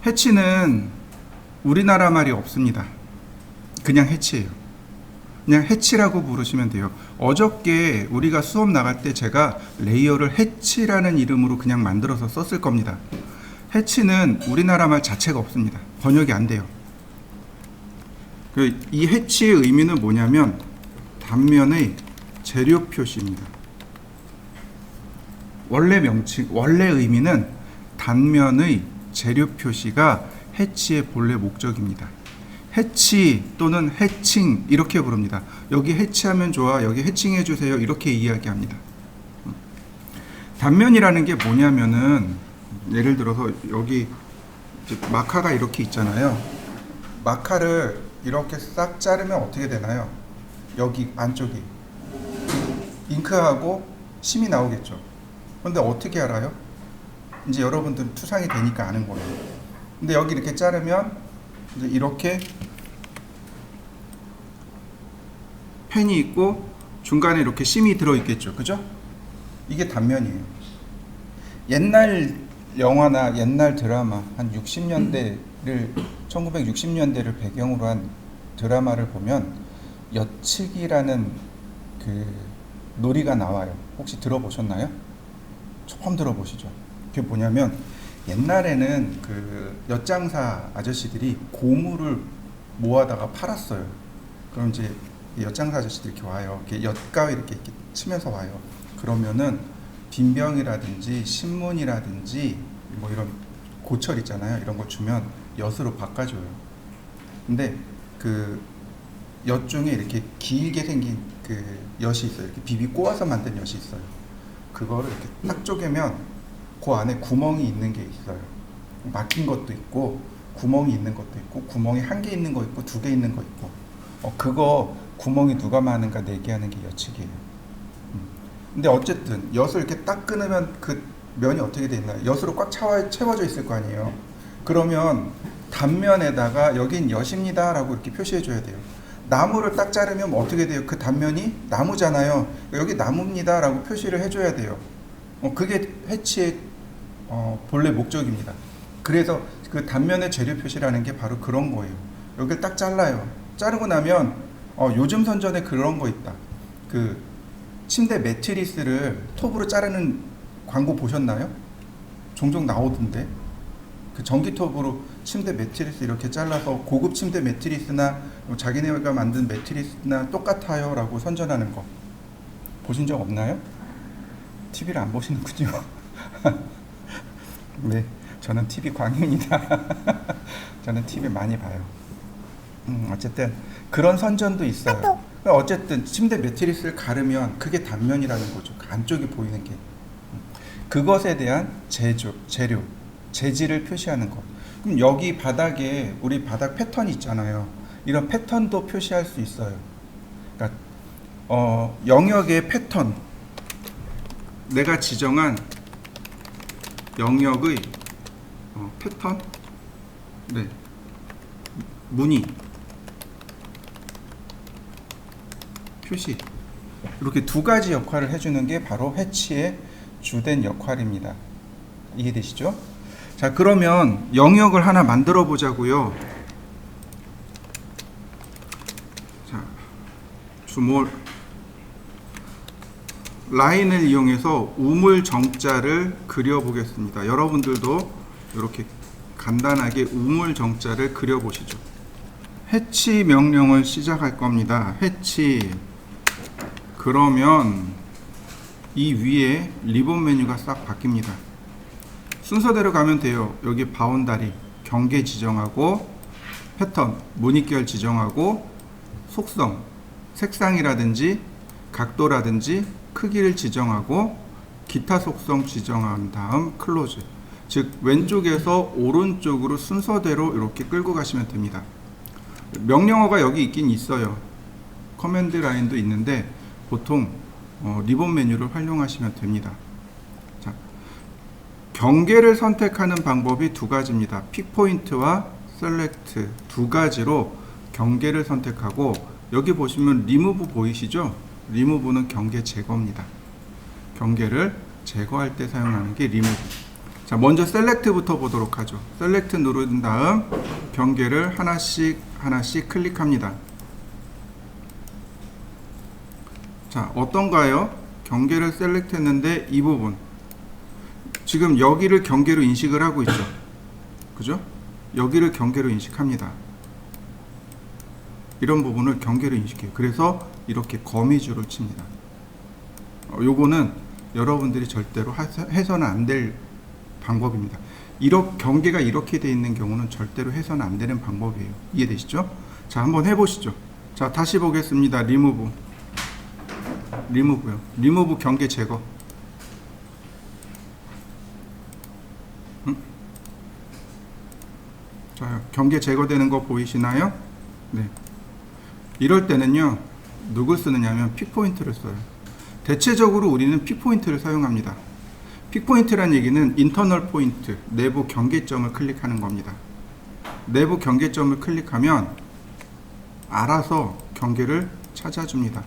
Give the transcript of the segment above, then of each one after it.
해치는 우리나라 말이 없습니다. 그냥 해치예요. 그냥 해치라고 부르시면 돼요. 어저께 우리가 수업 나갈 때 제가 레이어를 해치라는 이름으로 그냥 만들어서 썼을 겁니다. 해치는 우리나라 말 자체가 없습니다. 번역이 안 돼요. 이 해치의 의미는 뭐냐면 단면의 재료 표시입니다. 원래 명칭, 원래 의미는 단면의 재료 표시가 해치의 본래 목적입니다. 해치 또는 해칭 이렇게 부릅니다. 여기 해치하면 좋아, 여기 해칭해 주세요 이렇게 이야기합니다. 단면이라는 게 뭐냐면은 예를 들어서 여기 마카가 이렇게 있잖아요. 마카를 이렇게 싹 자르면 어떻게 되나요? 여기 안쪽이 잉크하고 심이 나오겠죠. 그런데 어떻게 알아요? 이제 여러분들은 투상이 되니까 아는 거예요. 근데 여기 이렇게 자르면 이제 이렇게 펜이 있고 중간에 이렇게 심이 들어있겠죠. 그죠? 이게 단면이에요. 옛날 영화나 옛날 드라마 한 1960년대를 배경으로 한 드라마를 보면 여치기라는 그 놀이가 나와요. 혹시 들어보셨나요? 처음 들어보시죠? 그게 뭐냐면 옛날에는 그 엿장사 아저씨들이 고무를 모아다가 팔았어요. 그럼 이제 엿장사 아저씨들이 이렇게 와요. 이렇게 엿가위 이렇게 치면서 와요. 그러면은 빈병이라든지 신문이라든지 뭐 이런 고철 있잖아요. 이런 거 주면 엿으로 바꿔줘요. 근데 그 엿 중에 이렇게 길게 생긴 그 엿이 있어요. 이렇게 비비 꼬아서 만든 엿이 있어요. 그거를 이렇게 딱 쪼개면 그 안에 구멍이 있는 게 있어요. 막힌 것도 있고 구멍이 있는 것도 있고 구멍이 한 개 있는 거 있고 두 개 있는 거 있고 그거 구멍이 누가 많은가 내기하는 게 엿치기예요. 근데 어쨌든 엿을 이렇게 딱 끊으면 그 면이 어떻게 돼 있나요? 엿으로 꽉 채워져 있을 거 아니에요. 그러면 단면에다가 여긴 엿입니다 라고 이렇게 표시해 줘야 돼요. 나무를 딱 자르면 어떻게 돼요? 그 단면이 나무잖아요. 여기 나무입니다 라고 표시를 해줘야 돼요. 그게 해치의 본래 목적입니다. 그래서 그 단면의 재료 표시라는 게 바로 그런 거예요. 여기를 딱 잘라요. 자르고 나면 요즘 선전에 그런 거 있다. 그 침대 매트리스를 톱으로 자르는 광고 보셨나요? 종종 나오던데. 그 전기톱으로 침대 매트리스 이렇게 잘라서 고급 침대 매트리스나 자기네가 만든 매트리스나 똑같아요 라고 선전하는 거 보신 적 없나요? TV를 안 보시는군요. 네, 저는 TV 광입니다. 저는 TV 많이 봐요. 어쨌든 그런 선전도 있어요. 어쨌든 침대 매트리스를 가르면 그게 단면이라는 거죠. 안쪽이 보이는 게. 그것에 대한 재료, 재질을 표시하는 것. 그럼 여기 바닥에 우리 바닥 패턴이 있잖아요. 이런 패턴도 표시할 수 있어요. 그러니까 영역의 패턴, 내가 지정한 영역의 패턴, 네, 무늬, 표시, 이렇게 두 가지 역할을 해주는 게 바로 해치의 주된 역할입니다. 이해되시죠? 자, 그러면 영역을 하나 만들어 보자고요. 자, 주몰 라인을 이용해서 우물 정자를 그려 보겠습니다. 여러분들도 이렇게 간단하게 우물 정자를 그려 보시죠. 해치 명령을 시작할 겁니다. 해치. 그러면 이 위에 리본 메뉴가 싹 바뀝니다. 순서대로 가면 돼요. 여기 바운다리, 경계 지정하고, 패턴, 무늬결 지정하고, 속성, 색상이라든지 각도라든지 크기를 지정하고, 기타 속성 지정한 다음 클로즈. 즉 왼쪽에서 오른쪽으로 순서대로 이렇게 끌고 가시면 됩니다. 명령어가 여기 있긴 있어요. 커맨드 라인도 있는데 보통 리본 메뉴를 활용하시면 됩니다. 자, 경계를 선택하는 방법이 두 가지입니다. 픽포인트와 셀렉트 두 가지로 경계를 선택하고, 여기 보시면 리무브 보이시죠? 리무브는 경계 제거입니다. 경계를 제거할 때 사용하는 게 리무브. 자, 먼저 셀렉트부터 보도록 하죠. 셀렉트 누른 다음 경계를 하나씩 클릭합니다. 자, 어떤가요? 경계를 셀렉트 했는데 이 부분 지금 여기를 경계로 인식을 하고 있죠. 그죠? 여기를 경계로 인식합니다. 이런 부분을 경계로 인식해요. 그래서 이렇게 거미줄을 칩니다. 요거는 여러분들이 절대로 해서는 안 될 방법입니다. 경계가 이렇게 되어 있는 경우는 절대로 해서는 안 되는 방법이에요. 이해되시죠? 자, 한번 해보시죠. 자, 다시 보겠습니다. 리무브요. 리무브 경계 제거. 자, 경계 제거되는 거 보이시나요? 네. 이럴 때는요, 누굴 쓰느냐면 픽포인트를 써요. 대체적으로 우리는 픽포인트를 사용합니다. 픽포인트란 얘기는 인터널 포인트, 내부 경계점을 클릭하는 겁니다. 내부 경계점을 클릭하면 알아서 경계를 찾아줍니다.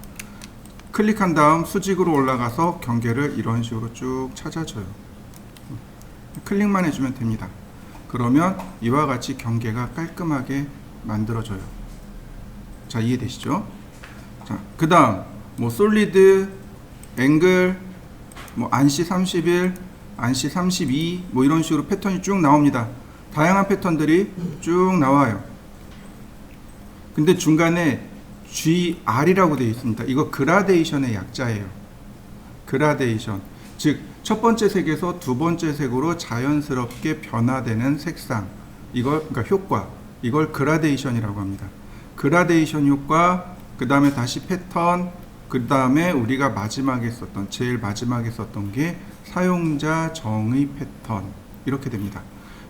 클릭한 다음 수직으로 올라가서 경계를 이런 식으로 쭉 찾아줘요. 클릭만 해주면 됩니다. 그러면 이와 같이 경계가 깔끔하게 만들어져요. 자, 이해되시죠? 자, 그 다음 뭐 솔리드, 앵글, 뭐 안시 31, 안시 32, 뭐 이런 식으로 패턴이 쭉 나옵니다. 다양한 패턴들이 쭉 나와요. 근데 중간에 GR이라고 되어 있습니다. 이거 그라데이션의 약자예요. 그라데이션. 즉, 첫 번째 색에서 두 번째 색으로 자연스럽게 변화되는 색상. 그러니까 효과. 이걸 그라데이션이라고 합니다. 그라데이션 효과, 그 다음에 다시 패턴, 그 다음에 우리가 제일 마지막에 썼던 게 사용자 정의 패턴. 이렇게 됩니다.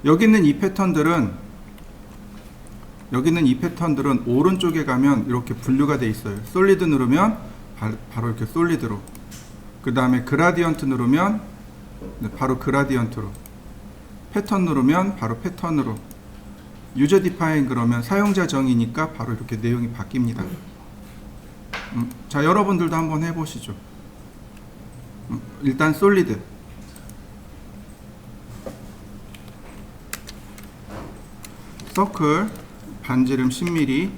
여기 있는 이 패턴들은 오른쪽에 가면 이렇게 분류가 되어 있어요. 솔리드 누르면 바로 이렇게 솔리드로, 그 다음에 그라디언트 누르면 바로 그라디언트로, 패턴 누르면 바로 패턴으로, 유저 디파인 그러면 사용자 정의니까 바로 이렇게 내용이 바뀝니다. 자, 여러분들도 한번 해보시죠. 일단 솔리드, 서클, 반지름 10mm,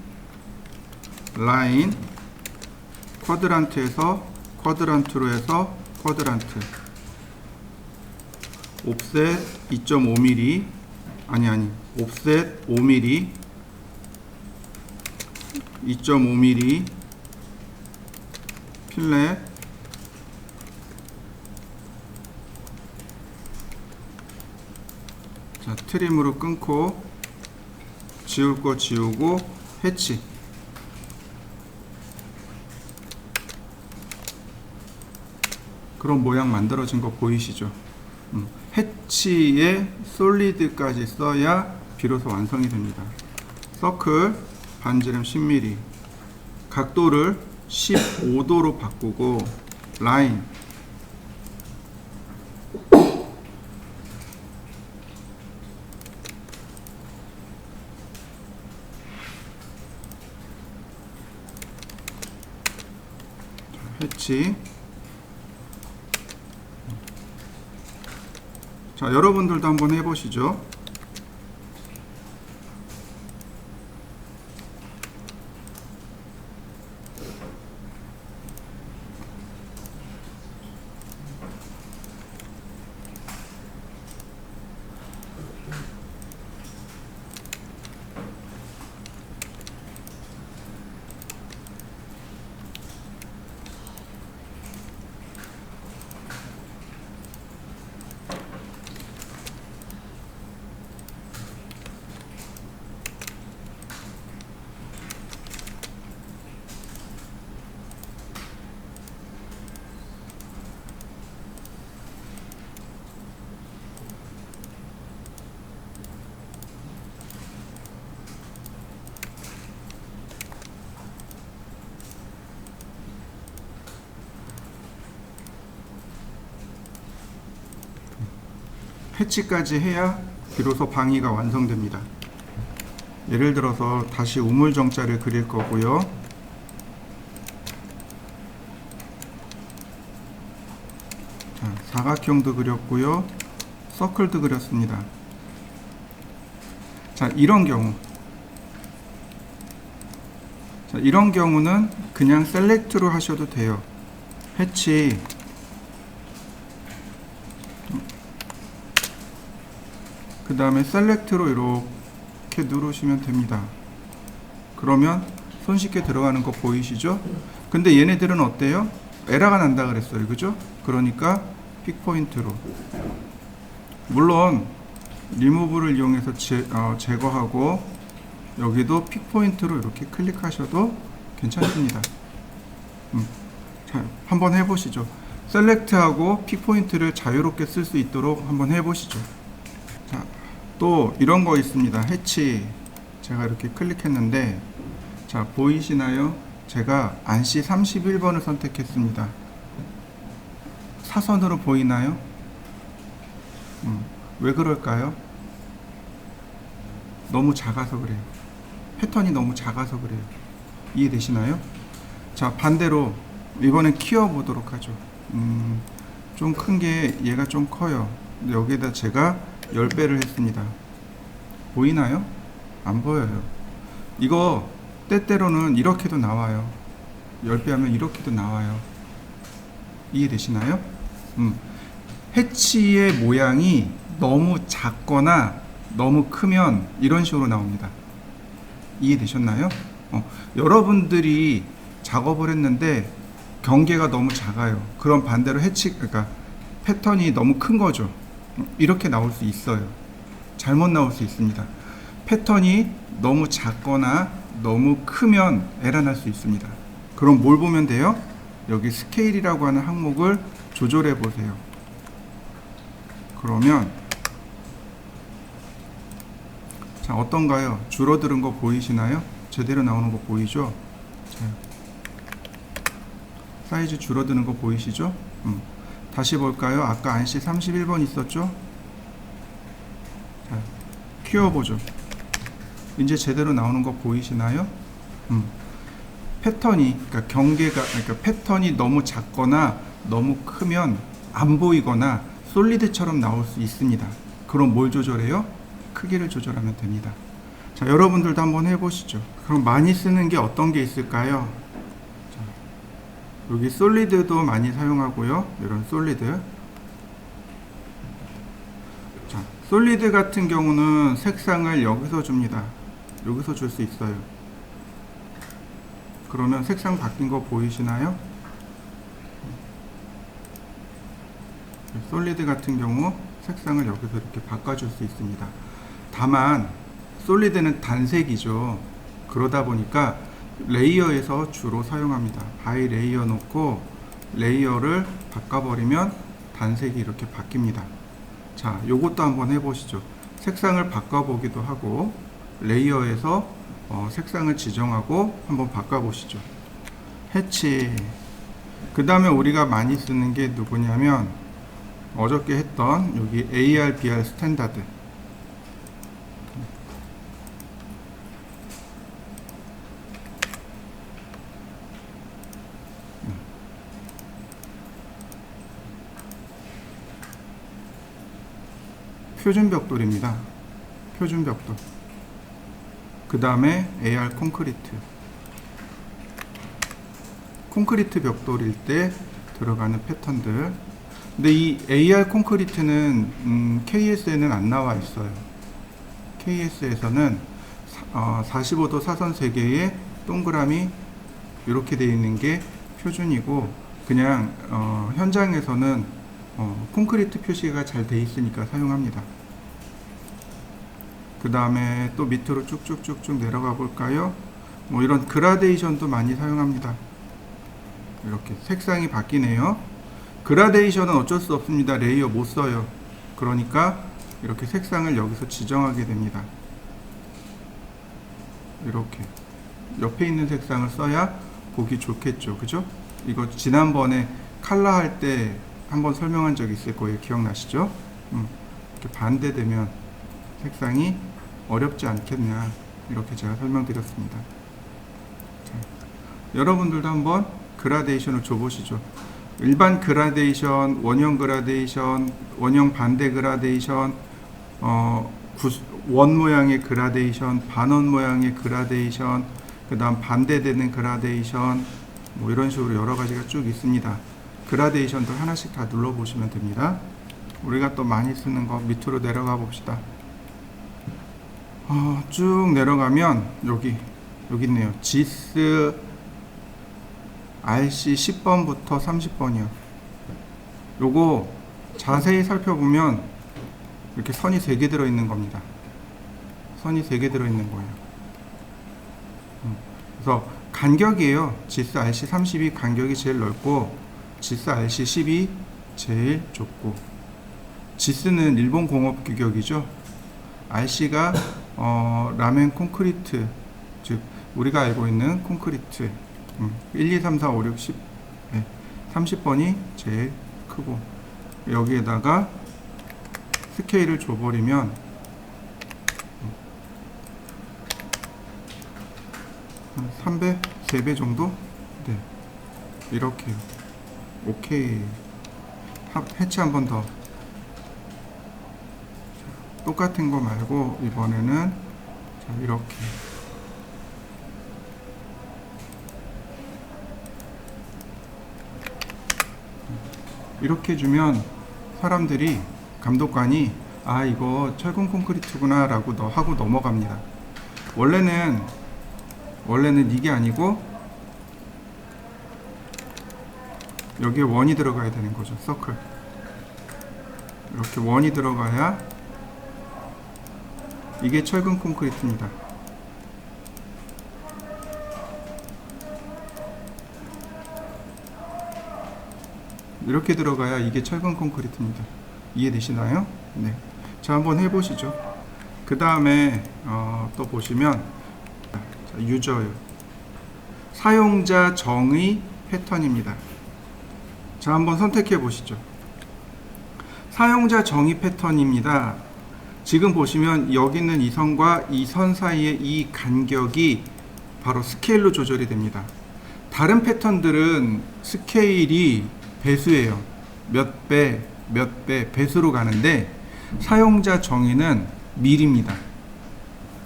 라인, 쿼드란트에서 쿼드란트로 해서 쿼드란트, 옵셋 2.5mm, 옵셋 5mm, 2.5mm, 필렛, 자, 트림으로 끊고 지울 거 지우고 해치. 그런 모양 만들어진 거 보이시죠? 해치에 솔리드까지 써야 비로소 완성이 됩니다. 서클 반지름 10mm, 각도를 15도로 바꾸고, 라인 해치. 자, 여러분들도 한번 해보시죠. 해치까지 해야 비로소 방위가 완성됩니다. 예를 들어서 다시 우물정자를 그릴 거고요. 자, 사각형도 그렸고요. 서클도 그렸습니다. 자, 이런 경우는 그냥 셀렉트로 하셔도 돼요. 해치 그 다음에 셀렉트로 이렇게 누르시면 됩니다. 그러면 손쉽게 들어가는 거 보이시죠? 근데 얘네들은 어때요? 에러가 난다 그랬어요. 그죠? 그러니까 픽포인트로, 물론 리무브를 이용해서 제거하고 여기도 픽포인트로 이렇게 클릭하셔도 괜찮습니다. 자, 한번 해보시죠. 셀렉트하고 픽포인트를 자유롭게 쓸 수 있도록 한번 해보시죠. 자, 또 이런 거 있습니다. 해치. 제가 이렇게 클릭했는데, 자, 보이시나요? 제가 안시 31번을 선택했습니다. 사선으로 보이나요? 왜 그럴까요? 너무 작아서 그래요. 패턴이 너무 작아서 그래요. 이해되시나요? 자, 반대로 이번엔 키워보도록 하죠. 좀 큰 게 얘가 좀 커요. 여기에다 제가 10배를 했습니다. 보이나요? 안 보여요. 이거 때때로는 이렇게도 나와요. 10배 하면 이렇게도 나와요. 이해되시나요? 해치의 모양이 너무 작거나 너무 크면 이런 식으로 나옵니다. 이해되셨나요? 여러분들이 작업을 했는데 경계가 너무 작아요. 그럼 반대로 그러니까 패턴이 너무 큰 거죠. 이렇게 나올 수 있어요. 잘못 나올 수 있습니다. 패턴이 너무 작거나 너무 크면 에러 날 수 있습니다. 그럼 뭘 보면 돼요? 여기 스케일이라고 하는 항목을 조절해 보세요. 그러면 자, 어떤가요? 줄어드는 거 보이시나요? 제대로 나오는 거 보이죠? 자, 사이즈 줄어드는 거 보이시죠? 다시 볼까요? 아까 안시 31번 있었죠? 자, 키워보죠. 이제 제대로 나오는 거 보이시나요? 그러니까 그러니까 패턴이 너무 작거나 너무 크면 안 보이거나 솔리드처럼 나올 수 있습니다. 그럼 뭘 조절해요? 크기를 조절하면 됩니다. 자, 여러분들도 한번 해보시죠. 그럼 많이 쓰는 게 어떤 게 있을까요? 자, 여기 솔리드도 많이 사용하고요. 이런 솔리드. 자, 솔리드 같은 경우는 색상을 여기서 줍니다. 여기서 줄 수 있어요. 그러면 색상 바뀐 거 보이시나요? 솔리드 같은 경우 색상을 여기서 이렇게 바꿔줄 수 있습니다. 다만 솔리드는 단색이죠. 그러다 보니까 레이어에서 주로 사용합니다. 바이 레이어 놓고 레이어를 바꿔버리면 단색이 이렇게 바뀝니다. 자, 요것도 한번 해보시죠. 색상을 바꿔보기도 하고 레이어에서 색상을 지정하고 한번 바꿔보시죠. 해치. 그 다음에 우리가 많이 쓰는 게 누구냐면 어저께 했던 여기 AR/BR 스탠다드. 표준 벽돌입니다. 표준 벽돌. 그 다음에 AR 콘크리트. 콘크리트 벽돌일 때 들어가는 패턴들. 근데 이 AR 콘크리트는 KS에는 안 나와 있어요. KS에서는 45도 사선 3개에 동그라미 이렇게 되어 있는 게 표준이고, 그냥 현장에서는 콘크리트 표시가 잘 되어 있으니까 사용합니다. 그 다음에 또 밑으로 쭉쭉쭉쭉 내려가 볼까요? 뭐 이런 그라데이션도 많이 사용합니다. 이렇게 색상이 바뀌네요. 그라데이션은 어쩔 수 없습니다. 레이어 못 써요. 그러니까 이렇게 색상을 여기서 지정하게 됩니다. 이렇게 옆에 있는 색상을 써야 보기 좋겠죠. 그죠? 이거 지난번에 컬러 할 때 한번 설명한 적이 있을 거예요. 기억나시죠? 이렇게 반대되면 색상이 어렵지 않겠냐, 이렇게 제가 설명드렸습니다. 자, 여러분들도 한번 그라데이션을 줘보시죠. 일반 그라데이션, 원형 그라데이션, 원형 반대 그라데이션, 원 모양의 그라데이션, 반원 모양의 그라데이션, 그 다음 반대되는 그라데이션, 뭐 이런 식으로 여러 가지가 쭉 있습니다. 그라데이션들 하나씩 다 눌러보시면 됩니다. 우리가 또 많이 쓰는 거 밑으로 내려가 봅시다. 쭉 내려가면 여기 있네요. GIS RC 10번부터 30번이요. 요거 자세히 살펴보면 이렇게 선이 3개 들어있는 겁니다. 선이 3개 들어있는 거예요. 그래서 간격이에요. GIS RC 30이 간격이 제일 넓고 GIS RC 10이 제일 좁고, GIS는 일본 공업 규격이죠. RC가 라멘 콘크리트, 즉 우리가 알고 있는 콘크리트 1, 2, 3, 4, 5, 6, 10 30번이 제일 크고, 여기에다가 스케일을 줘버리면 3배, 3배 정도? 네, 이렇게요. 오케이. 해치 한 번 더. 똑같은 거 말고 이번에는 이렇게. 이렇게 주면 사람들이, 감독관이 이거 철근 콘크리트구나 라고 하고 넘어갑니다. 원래는 이게 아니고 여기에 원이 들어가야 되는 거죠. 서클. 이렇게 원이 들어가야 이게 철근 콘크리트입니다. 이렇게 들어가야 이게 철근 콘크리트입니다. 이해되시나요? 네. 자, 한번 해보시죠. 그 다음에 또 보시면 유저요. 사용자 정의 패턴입니다. 자, 한번 선택해 보시죠. 사용자 정의 패턴입니다. 지금 보시면 여기 있는 이 선과 이 선 사이의 이 간격이 바로 스케일로 조절이 됩니다. 다른 패턴들은 스케일이 배수예요. 몇 배, 배수로 가는데 사용자 정의는 밀입니다.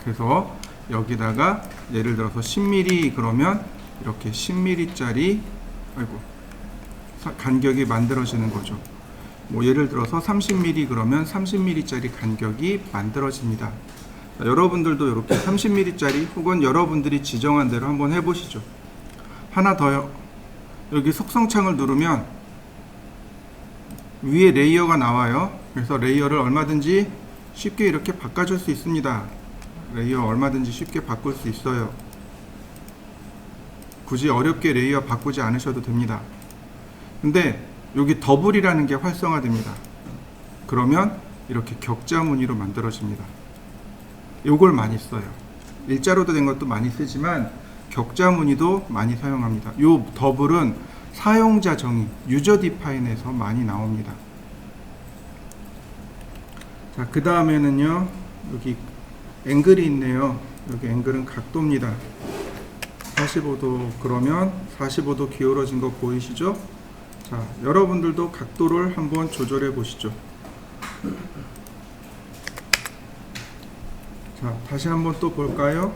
그래서 여기다가 예를 들어서 10mm 그러면 이렇게 10mm짜리 간격이 만들어지는 거죠. 뭐 예를 들어서 30mm 그러면 30mm짜리 간격이 만들어집니다. 자, 여러분들도 이렇게 30mm짜리 혹은 여러분들이 지정한 대로 한번 해보시죠. 하나 더요. 여기 속성창을 누르면 위에 레이어가 나와요. 그래서 레이어를 얼마든지 쉽게 이렇게 바꿔줄 수 있습니다. 레이어 얼마든지 쉽게 바꿀 수 있어요. 굳이 어렵게 레이어 바꾸지 않으셔도 됩니다. 근데 여기 더블이라는 게 활성화됩니다. 그러면 이렇게 격자 무늬로 만들어집니다. 요걸 많이 써요. 일자로도 된 것도 많이 쓰지만 격자 무늬도 많이 사용합니다. 요 더블은 사용자 정의, 유저 디파인에서 많이 나옵니다. 자, 그 다음에는요, 여기 앵글이 있네요. 여기 앵글은 각도입니다. 45도 그러면 45도 기울어진 거 보이시죠? 자, 여러분들도 각도를 한번 조절해 보시죠. 자, 다시 한번 또 볼까요?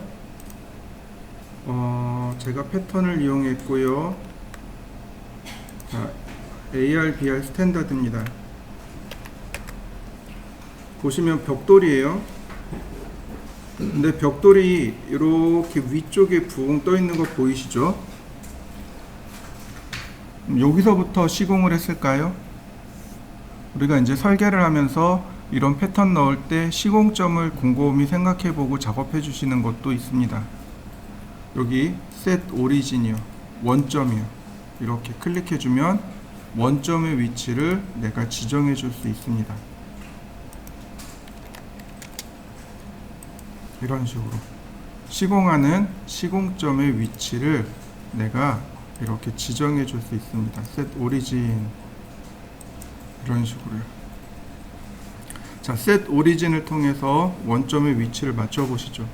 제가 패턴을 이용했고요. 자, AR/BR 스탠다드입니다. 보시면 벽돌이에요. 근데 벽돌이 이렇게 위쪽에 붕 떠 있는 거 보이시죠? 여기서부터 시공을 했을까요? 우리가 이제 설계를 하면서 이런 패턴 넣을 때 시공점을 곰곰이 생각해 보고 작업해 주시는 것도 있습니다. 여기 셋 오리진이요, 원점이요. 이렇게 클릭해 주면 원점의 위치를 내가 지정해 줄 수 있습니다. 이런 식으로 시공하는 시공점의 위치를 내가 이렇게 지정해 줄 수 있습니다. 셋 오리진, 이런 식으로요. 자, 셋 오리진을 통해서 원점의 위치를 맞춰 보시죠.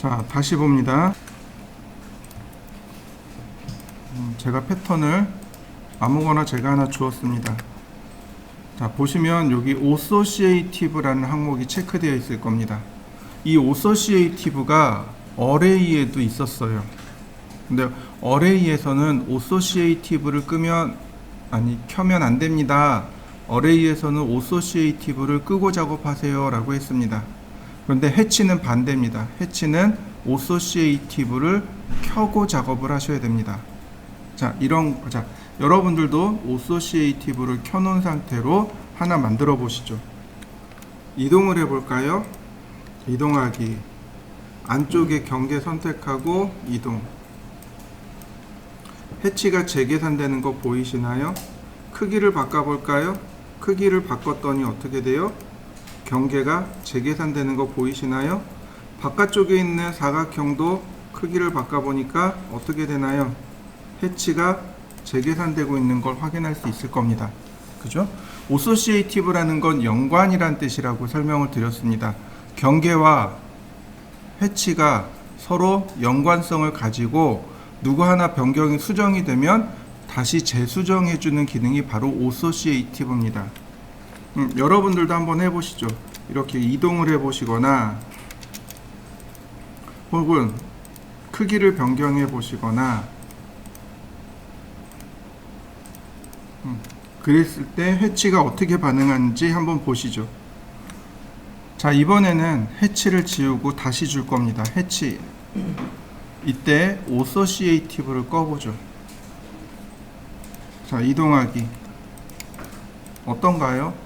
자, 다시 봅니다. 제가 패턴을 아무거나 제가 하나 주었습니다. 자, 보시면 여기 associative라는 항목이 체크되어 있을 겁니다. 이 associative가 array에도 있었어요. 근데 array에서는 associative를 켜면 안 됩니다. array에서는 associative를 끄고 작업하세요 라고 했습니다. 그런데 해치는 반대입니다. 해치는 associative를 켜고 작업을 하셔야 됩니다. 자, 여러분들도 associative를 켜놓은 상태로 하나 만들어 보시죠. 이동을 해볼까요? 이동하기. 안쪽에 경계 선택하고 이동. 해치가 재계산되는 거 보이시나요? 크기를 바꿔볼까요? 크기를 바꿨더니 어떻게 돼요? 경계가 재계산되는 거 보이시나요? 바깥쪽에 있는 사각형도 크기를 바꿔보니까 어떻게 되나요? 해치가 재계산되고 있는 걸 확인할 수 있을 겁니다. 그죠? associative라는 건 연관이란 뜻이라고 설명을 드렸습니다. 경계와 해치가 서로 연관성을 가지고 누구 하나 변경이 수정이 되면 다시 재수정해주는 기능이 바로 associative입니다. 여러분들도 한번 해보시죠. 이렇게 이동을 해보시거나 혹은 크기를 변경해 보시거나 그랬을 때 해치가 어떻게 반응하는지 한번 보시죠. 자, 이번에는 해치를 지우고 다시 줄 겁니다. 해치. 이때 associative를 꺼보죠. 자, 이동하기. 어떤가요?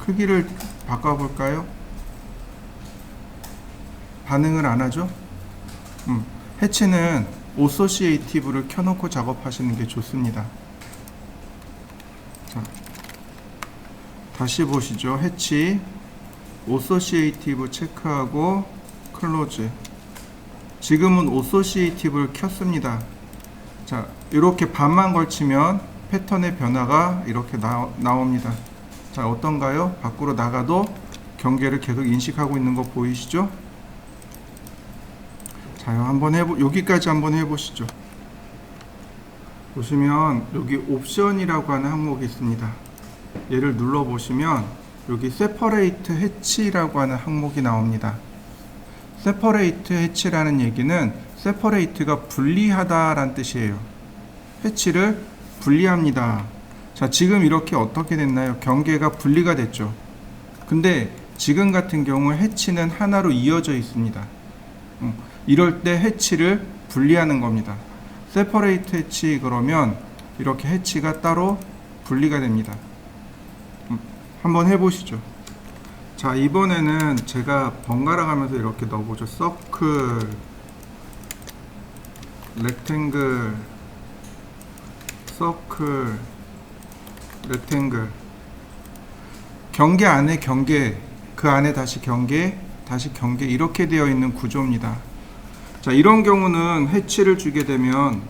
크기를 바꿔볼까요? 반응을 안 하죠? 해치는 associative를 켜놓고 작업하시는 게 좋습니다. 자, 다시 보시죠. 해치, associative 체크하고 클로즈. 지금은 associative를 켰습니다. 자, 이렇게 반만 걸치면 패턴의 변화가 이렇게 나옵니다. 자, 어떤가요? 밖으로 나가도 경계를 계속 인식하고 있는 거 보이시죠? 자, 여기까지 한번 해보시죠. 보시면 여기 옵션이라고 하는 항목이 있습니다. 얘를 눌러보시면 여기 separate hatch라고 하는 항목이 나옵니다. separate hatch라는 얘기는 separate가 분리하다라는 뜻이에요. 해치를 분리합니다. 자, 지금 이렇게 어떻게 됐나요? 경계가 분리가 됐죠. 근데 지금 같은 경우 해치는 하나로 이어져 있습니다. 이럴 때 해치를 분리하는 겁니다. separate 해치 그러면 이렇게 해치가 따로 분리가 됩니다. 한번 해보시죠. 자, 이번에는 제가 번갈아 가면서 이렇게 넣어보죠. 서클, 렉탱글, 서클, 렉탱글. 경계 안에 경계, 그 안에 다시 경계, 다시 경계, 이렇게 되어 있는 구조입니다. 자, 이런 경우는 해치를 주게 되면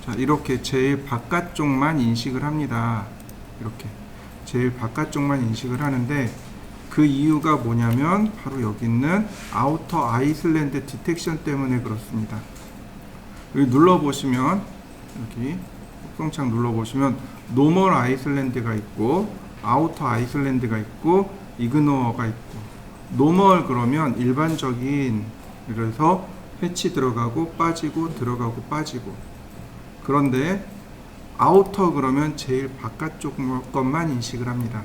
자, 이렇게 제일 바깥쪽만 인식을 합니다. 이렇게 제일 바깥쪽만 인식을 하는데 그 이유가 뭐냐면 바로 여기 있는 아우터 아이슬란드 디텍션 때문에 그렇습니다. 여기 눌러보시면 여기 속성창 눌러보시면 노멀 아이슬란드가 있고 아우터 아이슬란드가 있고 이그노어가 있고, 노멀 그러면 일반적인, 그래서 해치 들어가고 빠지고 들어가고 빠지고, 그런데 아우터 그러면 제일 바깥쪽 것만 인식을 합니다.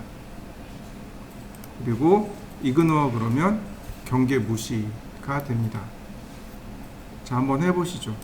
그리고 이그노어 그러면 경계 무시가 됩니다. 자, 한번 해보시죠.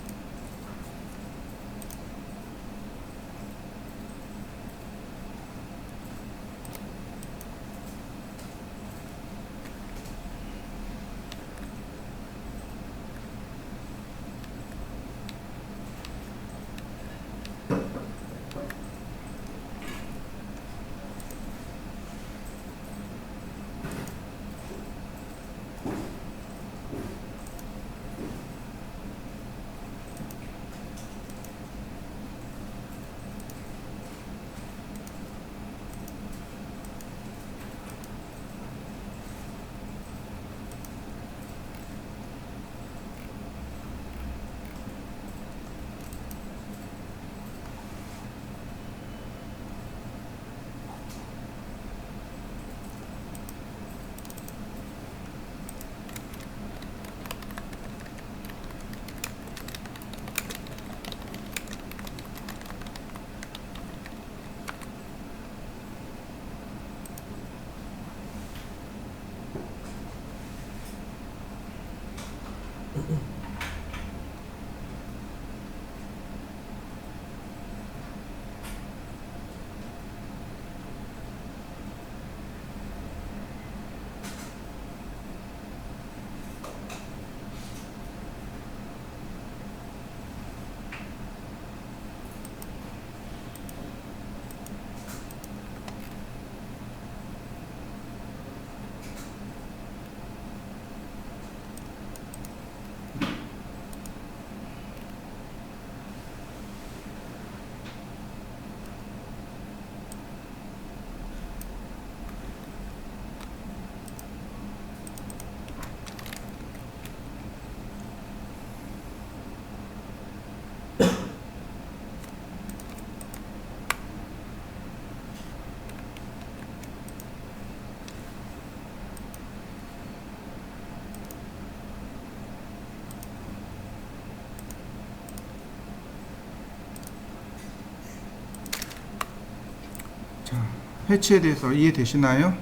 해치에 대해서 이해되시나요?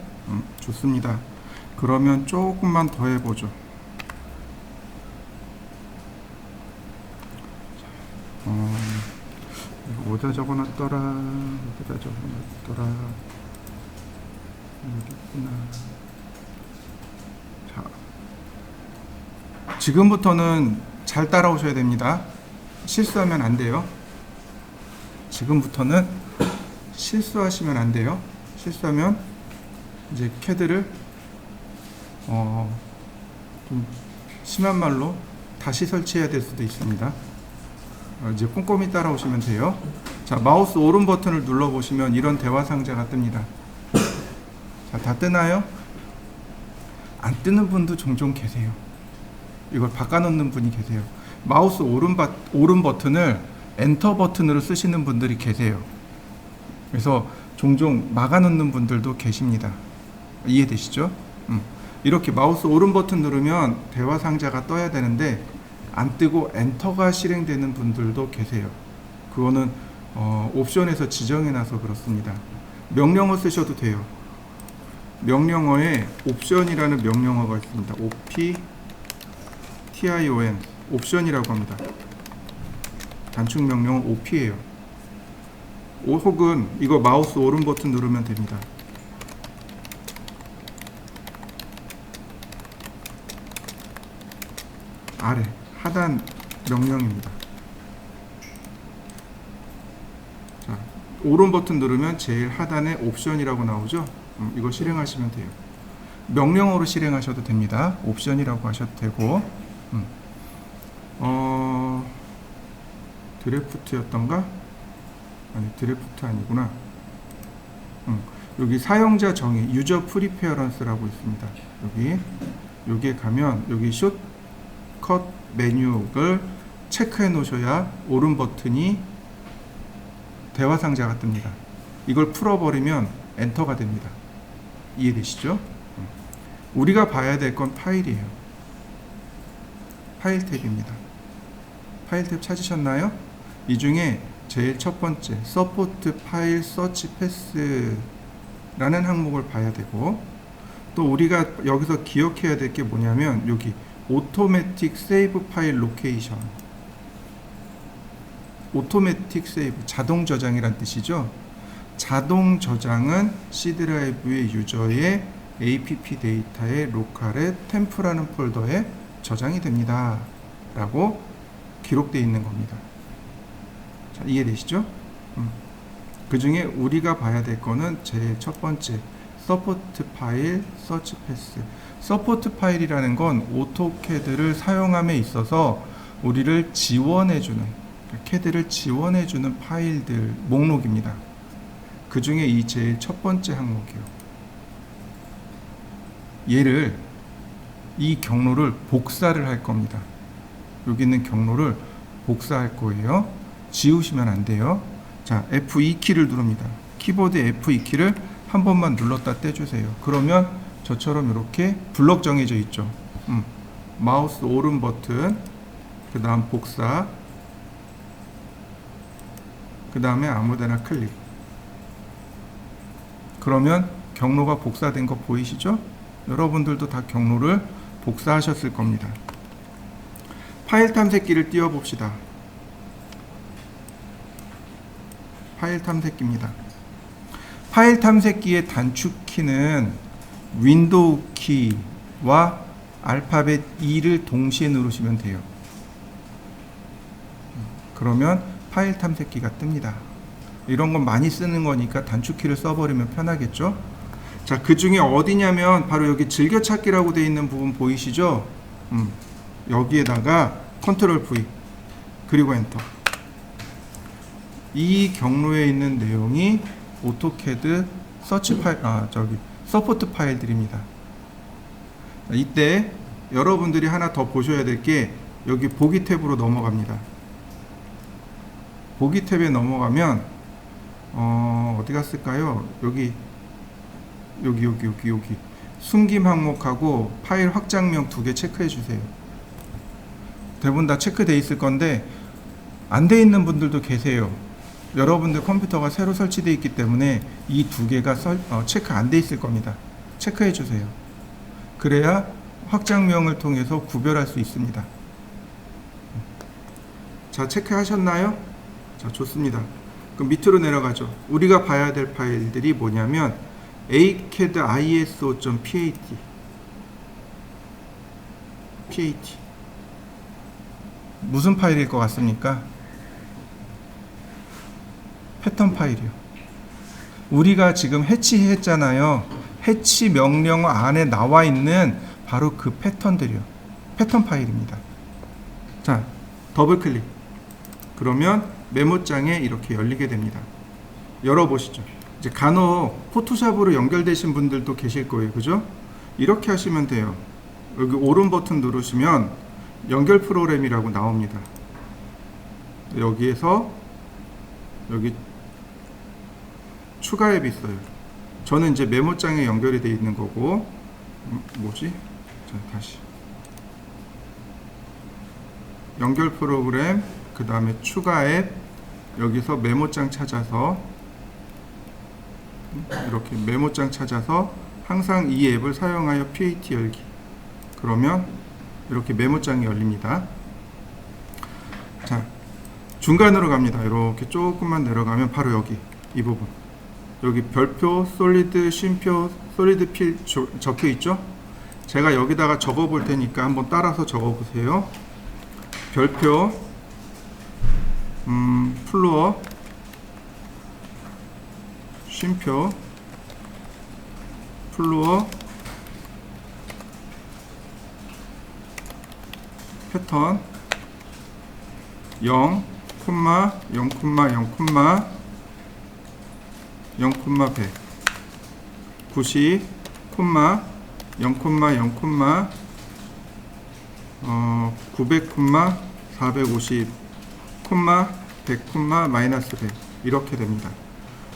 좋습니다. 그러면 조금만 더 해보죠. 이거 어디다 적어놨더라. 여기 있구나. 자, 지금부터는 잘 따라오셔야 됩니다. 실수하면 안 돼요. 지금부터는 실수하시면 안 돼요. 실수하면 이제 캐드를 좀 심한 말로 다시 설치해야 될 수도 있습니다. 이제 꼼꼼히 따라오시면 돼요. 자, 마우스 오른 버튼을 눌러 보시면 이런 대화 상자가 뜹니다. 자, 다 뜨나요? 안 뜨는 분도 종종 계세요. 이걸 바꿔놓는 분이 계세요. 마우스 오른 버튼을 엔터 버튼으로 쓰시는 분들이 계세요. 그래서 종종 막아놓는 분들도 계십니다. 이해되시죠? 이렇게 마우스 오른 버튼 누르면 대화 상자가 떠야 되는데 안 뜨고 엔터가 실행되는 분들도 계세요. 그거는 옵션에서 지정해놔서 그렇습니다. 명령어 쓰셔도 돼요. 명령어에 옵션이라는 명령어가 있습니다. OPTION 옵션이라고 합니다. 단축 명령은 OP예요. 혹은 이거 마우스 오른 버튼 누르면 됩니다. 아래 하단 명령입니다. 자, 오른 버튼 누르면 제일 하단에 옵션이라고 나오죠. 이거 실행하시면 돼요. 명령어로 실행하셔도 됩니다. 옵션이라고 하셔도 되고. 드래프트였던가? 아니, 드래프트 아니구나. 여기 사용자 정의 유저 프리페어런스라고 있습니다. 여기에 가면 여기 숏컷 메뉴를 체크해 놓으셔야 오른 버튼이 대화 상자가 뜹니다. 이걸 풀어버리면 엔터가 됩니다. 이해되시죠? 우리가 봐야 될 건 파일이에요. 파일 탭입니다. 파일 탭 찾으셨나요? 이 중에 제일 첫 번째 서포트 파일 서치 패스라는 항목을 봐야 되고, 또 우리가 여기서 기억해야 될 게 뭐냐면 여기 오토매틱 세이브 파일 로케이션, 오토매틱 세이브 자동 저장이란 뜻이죠. 자동 저장은 C 드라이브의 유저의 app 데이터의 로컬의 템프라는 폴더에 저장이 됩니다 라고 기록되어 있는 겁니다. 자, 이해되시죠? 그 중에 우리가 봐야 될 거는 제일 첫 번째 서포트 파일 서치 패스. 서포트 파일이라는 건 오토캐드를 사용함에 있어서 우리를 지원해주는, 캐드를 지원해주는 파일들 목록입니다. 그 중에 이 제일 첫 번째 항목이요. 이 경로를 복사를 할 겁니다. 여기 있는 경로를 복사할 거예요. 지우시면 안 돼요. 자, F2키를 누릅니다. 키보드 F2키를 한 번만 눌렀다 떼주세요. 그러면 저처럼 이렇게 블럭 정해져 있죠. 마우스 오른 버튼, 그 다음 복사, 그 다음에 아무데나 클릭. 그러면 경로가 복사된 거 보이시죠? 여러분들도 다 경로를 복사하셨을 겁니다. 파일 탐색기를 띄워봅시다. 파일 탐색기입니다. 파일 탐색기의 단축키는 윈도우 키와 알파벳 E를 동시에 누르시면 돼요. 그러면 파일 탐색기가 뜹니다. 이런 건 많이 쓰는 거니까 단축키를 써버리면 편하겠죠? 자, 그 중에 어디냐면 바로 여기 즐겨찾기라고 되어 있는 부분 보이시죠? 여기에다가 컨트롤 V 그리고 엔터. 이 경로에 있는 내용이 오토캐드 서치 파일, 서포트 파일들입니다. 이때 여러분들이 하나 더 보셔야 될 게 여기 보기 탭으로 넘어갑니다. 보기 탭에 넘어가면 어디 갔을까요? 여기 숨김 항목하고 파일 확장명 2개 체크해 주세요. 대부분 다 체크돼 있을 건데 안 돼 있는 분들도 계세요. 여러분들 컴퓨터가 새로 설치되어 있기 때문에 이 두 개가 체크 안 돼 있을 겁니다. 체크해 주세요. 그래야 확장명을 통해서 구별할 수 있습니다. 자, 체크하셨나요? 자, 좋습니다. 그럼 밑으로 내려가죠. 우리가 봐야 될 파일들이 뭐냐면 acad iso.pat 무슨 파일일 것 같습니까? 패턴 파일이요. 우리가 지금 해치했잖아요. 해치 명령 안에 나와 있는 바로 그 패턴들이요. 패턴 파일입니다. 자, 더블 클릭. 그러면 메모장에 이렇게 열리게 됩니다. 열어보시죠. 이제 간혹 포토샵으로 연결되신 분들도 계실 거예요. 그죠? 이렇게 하시면 돼요. 여기 오른 버튼 누르시면 연결 프로그램이라고 나옵니다. 여기에서 여기 추가 앱이 있어요. 저는 이제 메모장에 연결이 되어 있는 거고, 뭐지? 자, 다시 연결 프로그램, 그 다음에 추가 앱, 여기서 메모장 찾아서 이렇게 메모장 찾아서 항상 이 앱을 사용하여 PAT 열기. 그러면 이렇게 메모장이 열립니다. 자, 중간으로 갑니다. 이렇게 조금만 내려가면 바로 여기 이 부분, 여기 별표, 솔리드, 쉼표, 솔리드 필 적혀 있죠? 제가 여기다가 적어 볼 테니까 한번 따라서 적어 보세요. 별표, 플로어, 쉼표, 플로어, 패턴 0, 0, 0, 0,100 90, 0, 0, 900, 450, 100, 마이너스 100 이렇게 됩니다.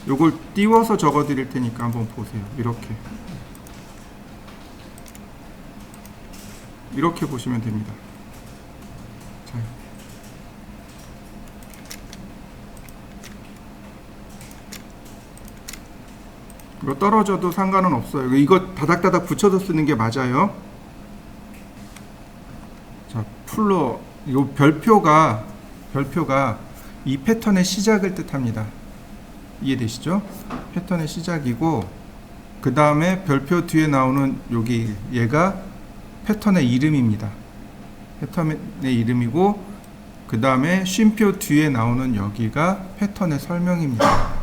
요걸 띄워서 적어 드릴 테니까 한번 보세요. 이렇게 보시면 됩니다. 자, 이거 떨어져도 상관은 없어요. 이거 다닥다닥 붙여서 쓰는 게 맞아요. 자, 플로, 이 별표가 이 패턴의 시작을 뜻합니다. 이해되시죠? 패턴의 시작이고, 그 다음에 별표 뒤에 나오는 여기 얘가 패턴의 이름입니다. 패턴의 이름이고, 그 다음에 쉼표 뒤에 나오는 여기가 패턴의 설명입니다.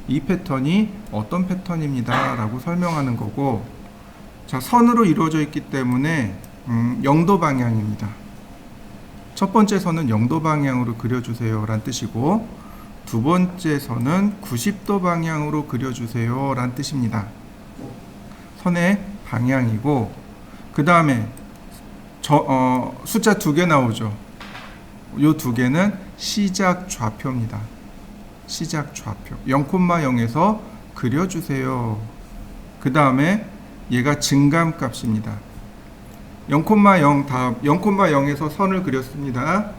이 패턴이 어떤 패턴입니다 라고 설명하는 거고, 자, 선으로 이루어져 있기 때문에 0도 방향입니다. 첫 번째 선은 0도 방향으로 그려주세요 란 뜻이고, 두 번째 선은 90도 방향으로 그려주세요 란 뜻입니다. 선의 방향이고, 그 다음에 숫자 2개 나오죠. 요 2개는 시작 좌표입니다. 시작 좌표 0,0에서 그려주세요. 그 다음에 얘가 증감 값입니다. 0,0 다음 0,0에서 선을 그렸습니다.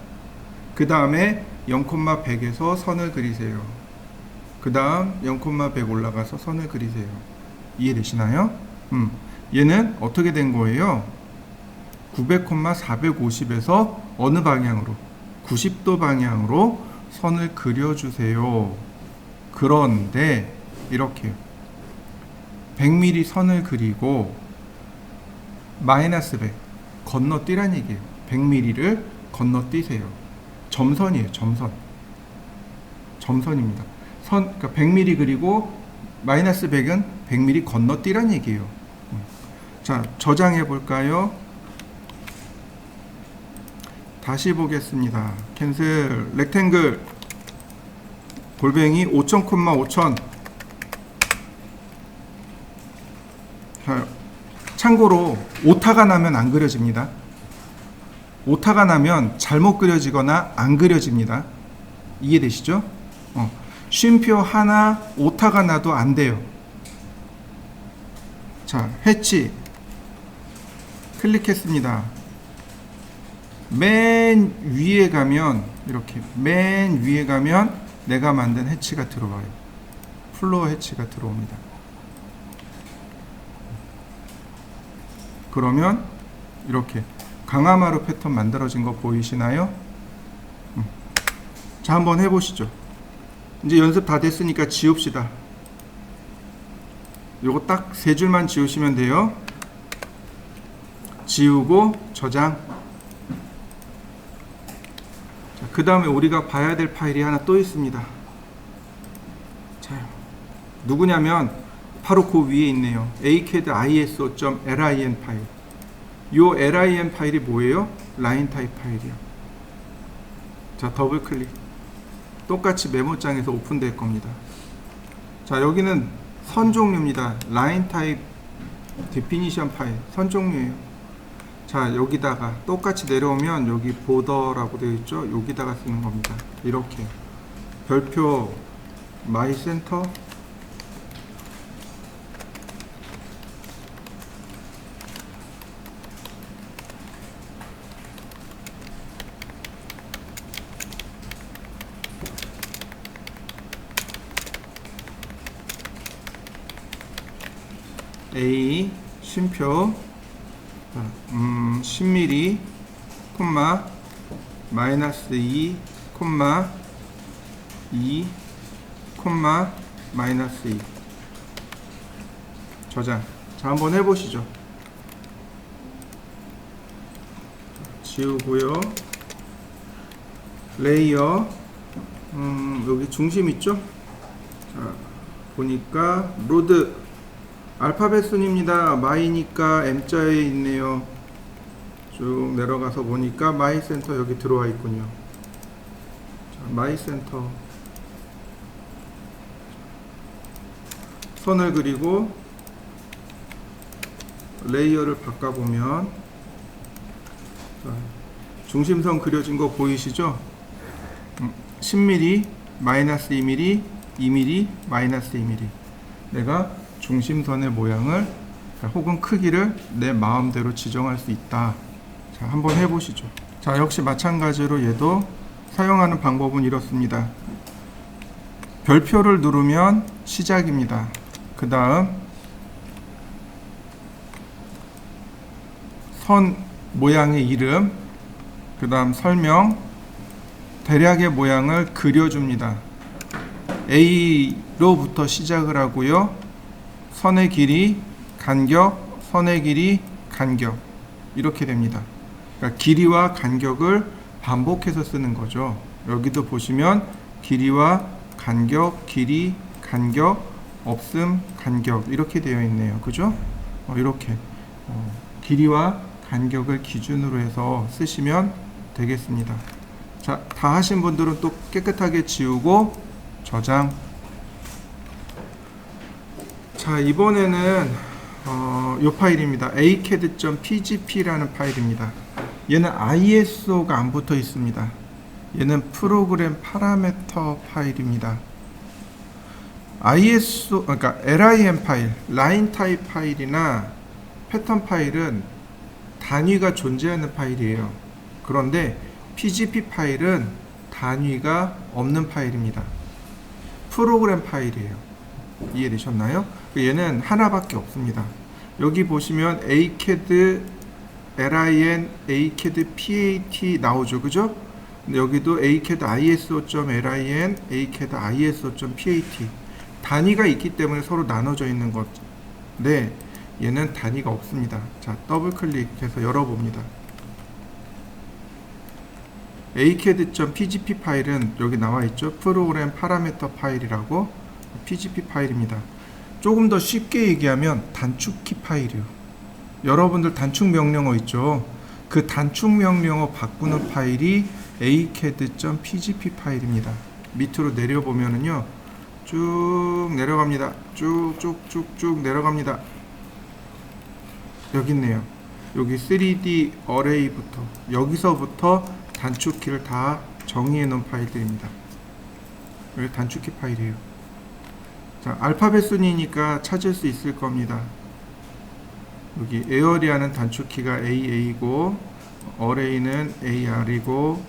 그 다음에 0,100에서 선을 그리세요. 그 다음 0,100 올라가서 선을 그리세요. 이해되시나요? 얘는 어떻게 된 거예요? 900, 450에서 어느 방향으로? 90도 방향으로 선을 그려주세요. 그런데 이렇게요. 100mm 선을 그리고 마이너스 100 건너뛰란 얘기예요. 100mm를 건너뛰세요. 점선이에요. 점선입니다. 그러니까 100mm 그리고 마이너스 100은 100mm 건너뛰란 얘기예요. 자, 저장해 볼까요? 다시 보겠습니다. 캔슬, 렉탱글, 골뱅이 5,000, 5,000. 자, 참고로 오타가 나면 안 그려집니다. 오타가 나면 잘못 그려지거나 안 그려집니다. 이해되시죠? 쉼표 하나 오타가 나도 안 돼요. 자, 해치 클릭했습니다. 맨 위에 가면 이렇게 맨 위에 가면 내가 만든 해치가 들어와요. 플로어 해치가 들어옵니다. 그러면 이렇게 강화마루 패턴 만들어진 거 보이시나요? 자, 한번 해보시죠. 이제 연습 다 됐으니까 지웁시다. 요거 딱 세 줄만 지우시면 돼요. 지우고 저장. 그 다음에 우리가 봐야 될 파일이 하나 또 있습니다. 자, 누구냐면 바로 그 위에 있네요. acad iso.lin 파일. 요 lin 파일이 뭐예요? 라인 타입 파일이요. 자, 더블 클릭. 똑같이 메모장에서 오픈될 겁니다. 자, 여기는 선 종류입니다. 라인 타입 데피니션 파일, 선 종류예요. 자, 여기다가 똑같이 내려오면 여기 보더라고 되어 있죠. 여기다가 쓰는 겁니다. 이렇게 별표 마이 센터, A 쉼표 10mm 콤마 마이너스 2 콤마 2 콤마 마이너스 2 저장. 자, 한번 해보시죠. 지우고요. 레이어 여기 중심 있죠? 자, 보니까 로드 알파벳 순입니다. 마이니까 M자에 있네요. 쭉 내려가서 보니까 마이 센터 여기 들어와 있군요. 자, 마이 센터 선을 그리고 레이어를 바꿔보면 자, 중심선 그려진 거 보이시죠? 10mm, 마이너스 2mm, 2mm, 마이너스 2mm. 내가 중심선의 모양을 혹은 크기를 내 마음대로 지정할 수 있다. 자, 한번 해보시죠. 자, 역시 마찬가지로 얘도 사용하는 방법은 이렇습니다. 별표를 누르면 시작입니다. 그 다음 선 모양의 이름, 그 다음 설명, 대략의 모양을 그려줍니다. A로부터 시작을 하고요. 선의 길이, 간격, 선의 길이, 간격 이렇게 됩니다. 그러니까 길이와 간격을 반복해서 쓰는 거죠. 여기도 보시면 길이와 간격, 길이, 간격, 없음, 간격 이렇게 되어 있네요. 그죠? 이렇게 길이와 간격을 기준으로 해서 쓰시면 되겠습니다. 자, 다 하신 분들은 또 깨끗하게 지우고 저장. 자, 이번에는 이 파일입니다. acad.pgp라는 파일입니다. 얘는 ISO가 안 붙어 있습니다. 얘는 프로그램 파라미터 파일입니다. ISO, 그러니까 LIN 파일, 라인 타입 파일이나 패턴 파일은 단위가 존재하는 파일이에요. 그런데 PGP 파일은 단위가 없는 파일입니다. 프로그램 파일이에요. 이해되셨나요? 얘는 하나밖에 없습니다. 여기 보시면 acad lin, acad pat 나오죠, 그죠? 근데 여기도 acad iso.lin, acad iso.pat 단위가 있기 때문에 서로 나눠져 있는 것. 네, 얘는 단위가 없습니다. 자, 더블 클릭해서 열어봅니다. acad.pgp 파일은 여기 나와 있죠. 프로그램 파라미터 파일이라고 PGP 파일입니다. 조금 더 쉽게 얘기하면 단축키 파일이요. 여러분들 단축 명령어 있죠. 그 단축 명령어 바꾸는 파일이 acad.pgp 파일입니다. 밑으로 내려보면은요, 쭉 내려갑니다. 쭉쭉쭉쭉 내려갑니다. 여기 있네요. 여기 3D 어레이부터 여기서부터 단축키를 다 정의해 놓은 파일들입니다. 여기 단축키 파일이에요. 자, 알파벳 순이니까 찾을 수 있을 겁니다. 여기 에어리아는 단축키가 AA고 어레이는 AR이고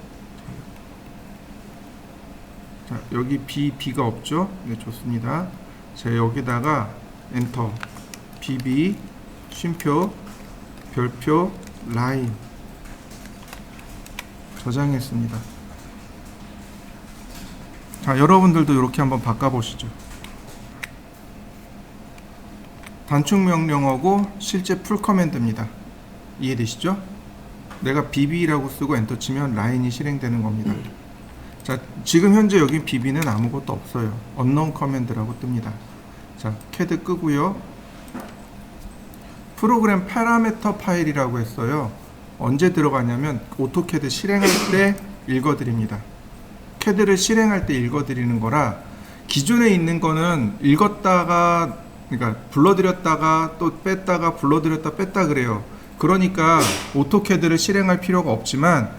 자, 여기 B가 없죠? 네, 좋습니다. 자, 여기다가 엔터, BB, 쉼표, 별표, 라인 저장했습니다. 자, 여러분들도 이렇게 한번 바꿔보시죠. 단축 명령어고 실제 풀 커맨드입니다. 이해되시죠? 내가 BB라고 쓰고 엔터 치면 라인이 실행되는 겁니다. 자, 지금 현재 여기 BB는 아무것도 없어요. unknown 커맨드라고 뜹니다. 자, CAD 끄고요. 프로그램 파라미터 파일이라고 했어요. 언제 들어가냐면 오토캐드 실행할 때 읽어드립니다. CAD를 실행할 때 읽어드리는 거라 기존에 있는 거는 읽었다가 그러니까 불러들였다가 또 뺐다가 불러들였다 뺐다 그래요. 그러니까 오토캐드를 실행할 필요가 없지만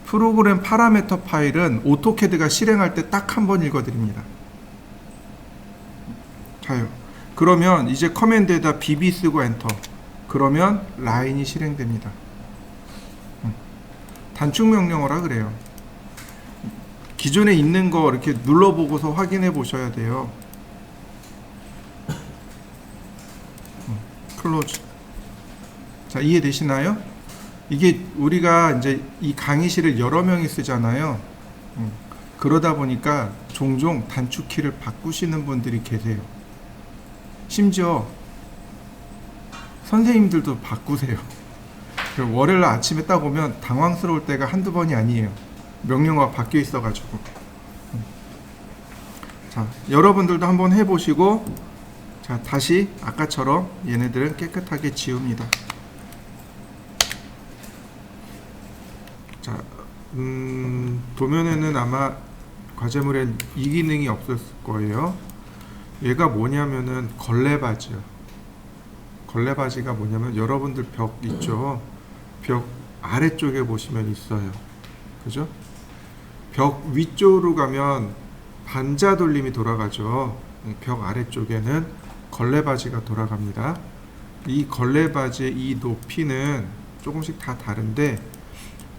프로그램 파라미터 파일은 오토캐드가 실행할 때 딱 한 번 읽어드립니다. 자요. 그러면 이제 커맨드에다 BB 쓰고 엔터. 그러면 라인이 실행됩니다. 단축 명령어라 그래요. 기존에 있는 거 이렇게 눌러보고서 확인해 보셔야 돼요. 클로즈. 자, 이해되시나요? 이게 우리가 이제 이 강의실을 여러 명이 쓰잖아요. 그러다 보니까 종종 단축키를 바꾸시는 분들이 계세요. 심지어 선생님들도 바꾸세요. 월요일 아침에 딱 오면 당황스러울 때가 한두 번이 아니에요. 명령어가 바뀌어 있어가지고. 자, 여러분들도 한번 해보시고, 자, 다시 아까처럼 얘네들은 깨끗하게 지웁니다. 자, 도면에는 아마 과제물엔 이 기능이 없었을 거예요. 얘가 뭐냐면은 걸레바지요. 걸레바지가 뭐냐면 여러분들 벽 있죠? 벽 아래쪽에 보시면 있어요. 그죠? 벽 위쪽으로 가면 반자 돌림이 돌아가죠. 벽 아래쪽에는 걸레바지가 돌아갑니다. 이 걸레바지의 이 높이는 조금씩 다 다른데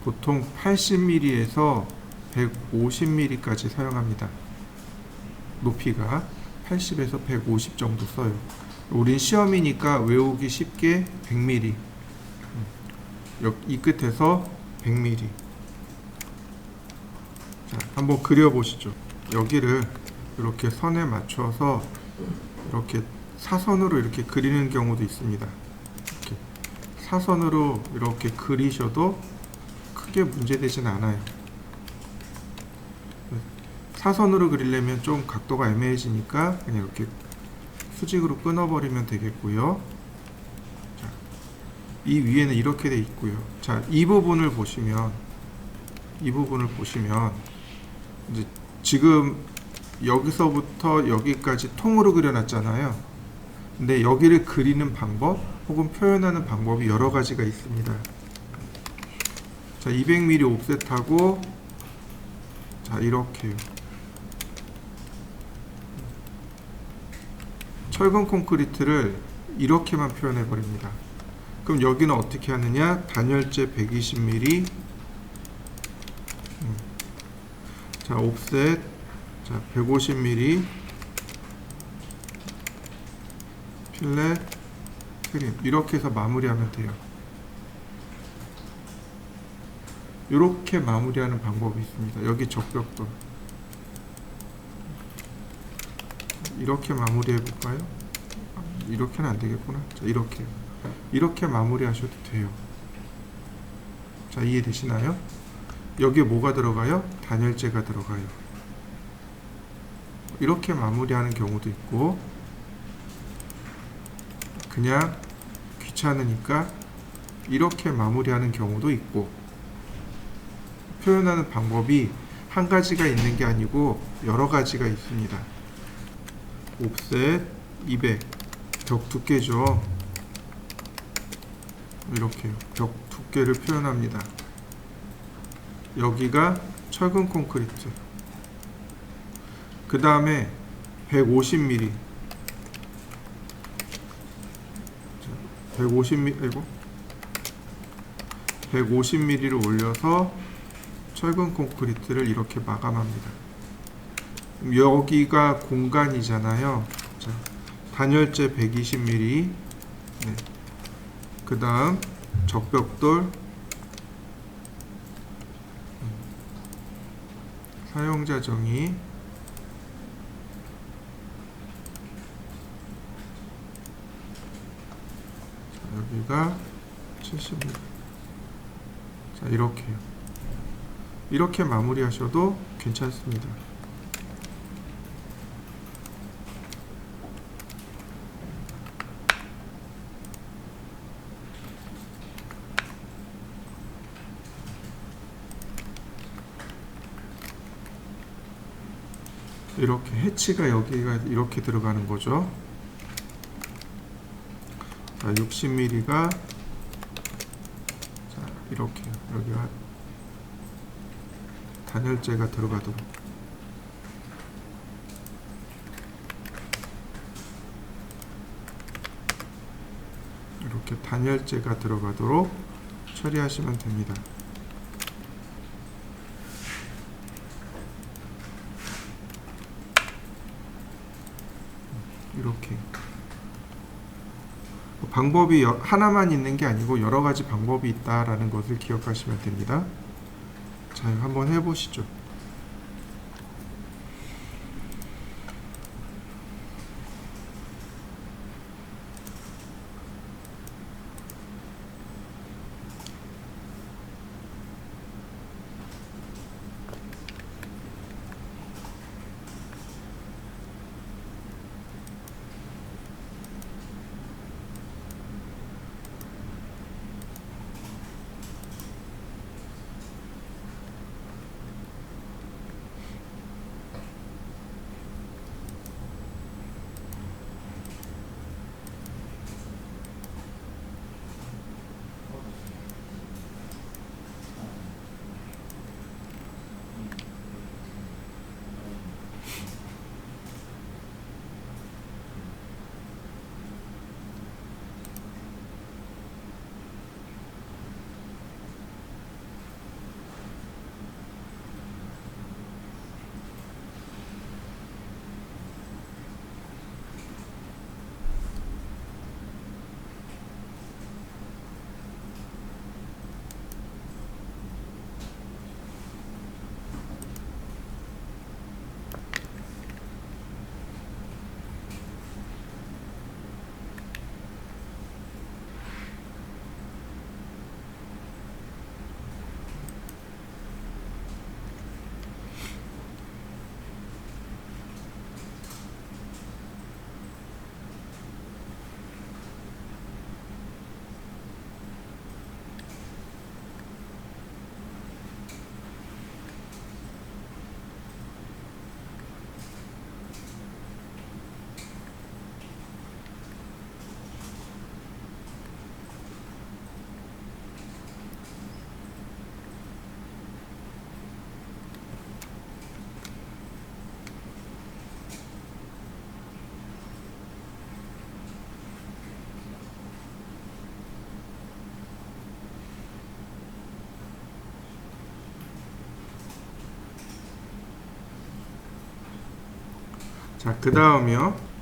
보통 80mm에서 150mm까지 사용합니다. 높이가 80에서 150 정도 써요. 우린 시험이니까 외우기 쉽게 100mm, 이 끝에서 100mm. 자, 한번 그려보시죠. 여기를 이렇게 선에 맞춰서 이렇게 사선으로 이렇게 그리는 경우도 있습니다. 이렇게 사선으로 이렇게 그리셔도 크게 문제되진 않아요. 사선으로 그리려면 좀 각도가 애매해지니까 그냥 이렇게 수직으로 끊어버리면 되겠고요. 자, 이 위에는 이렇게 돼 있고요. 자, 이 부분을 보시면 이제 지금 여기서부터 여기까지 통으로 그려놨잖아요. 근데 여기를 그리는 방법 혹은 표현하는 방법이 여러 가지가 있습니다. 자, 200mm 옵셋하고 자, 이렇게요. 철근 콘크리트를 이렇게만 표현해 버립니다. 그럼 여기는 어떻게 하느냐? 단열재 120mm, 자, 옵셋, 자, 150mm, 필렛, 트림, 이렇게 해서 마무리하면 돼요. 이렇게 마무리하는 방법이 있습니다. 여기 적벽돌 이렇게 마무리해 볼까요? 이렇게는 안 되겠구나. 자, 이렇게 마무리 하셔도 돼요. 자, 이해되시나요? 여기에 뭐가 들어가요? 단열재가 들어가요. 이렇게 마무리하는 경우도 있고, 그냥 귀찮으니까 이렇게 마무리하는 경우도 있고, 표현하는 방법이 한 가지가 있는 게 아니고 여러 가지가 있습니다. 옵셋 200, 벽 두께죠. 이렇게 벽 두께를 표현합니다. 여기가 철근 콘크리트. 그 다음에 150mm, 150mm를 올려서 철근 콘크리트를 이렇게 마감합니다. 여기가 공간이잖아요. 자, 단열재 120mm. 네. 그 다음 적벽돌, 사용자 정의, 자, 여기가 70mm. 자, 이렇게요. 이렇게 마무리하셔도 괜찮습니다. 이렇게 해치가 여기가 이렇게 들어가는 거죠. 자, 60mm가 자, 이렇게 여기가 단열재가 들어가도록 이렇게 단열재가 들어가도록 처리하시면 됩니다. 이렇게 방법이 하나만 있는 게 아니고 여러 가지 방법이 있다라는 것을 기억하시면 됩니다. 자, 한번 해보시죠. 자, 그 다음이요.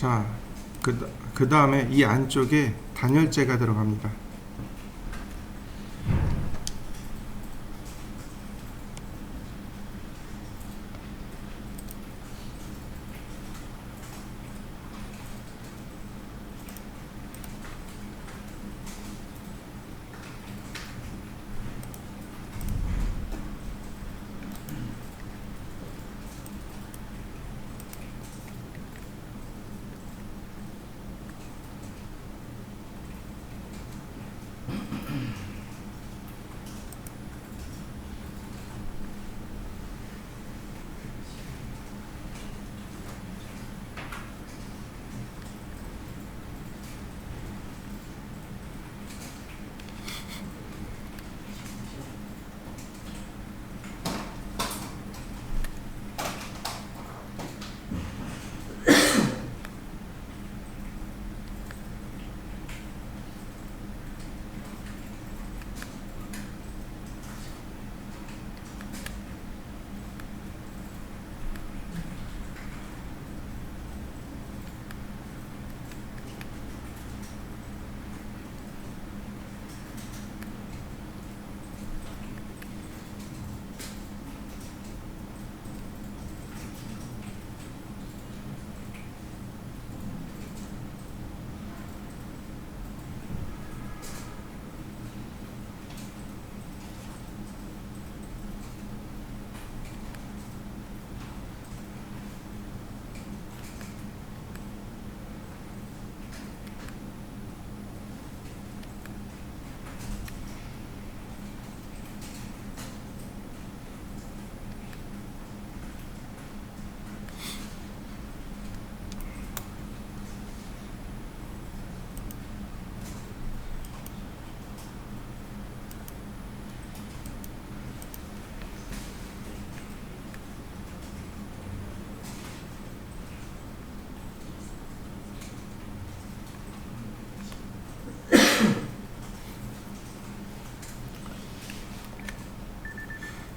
자, 그 다음에 이 안쪽에 단열재가 들어갑니다.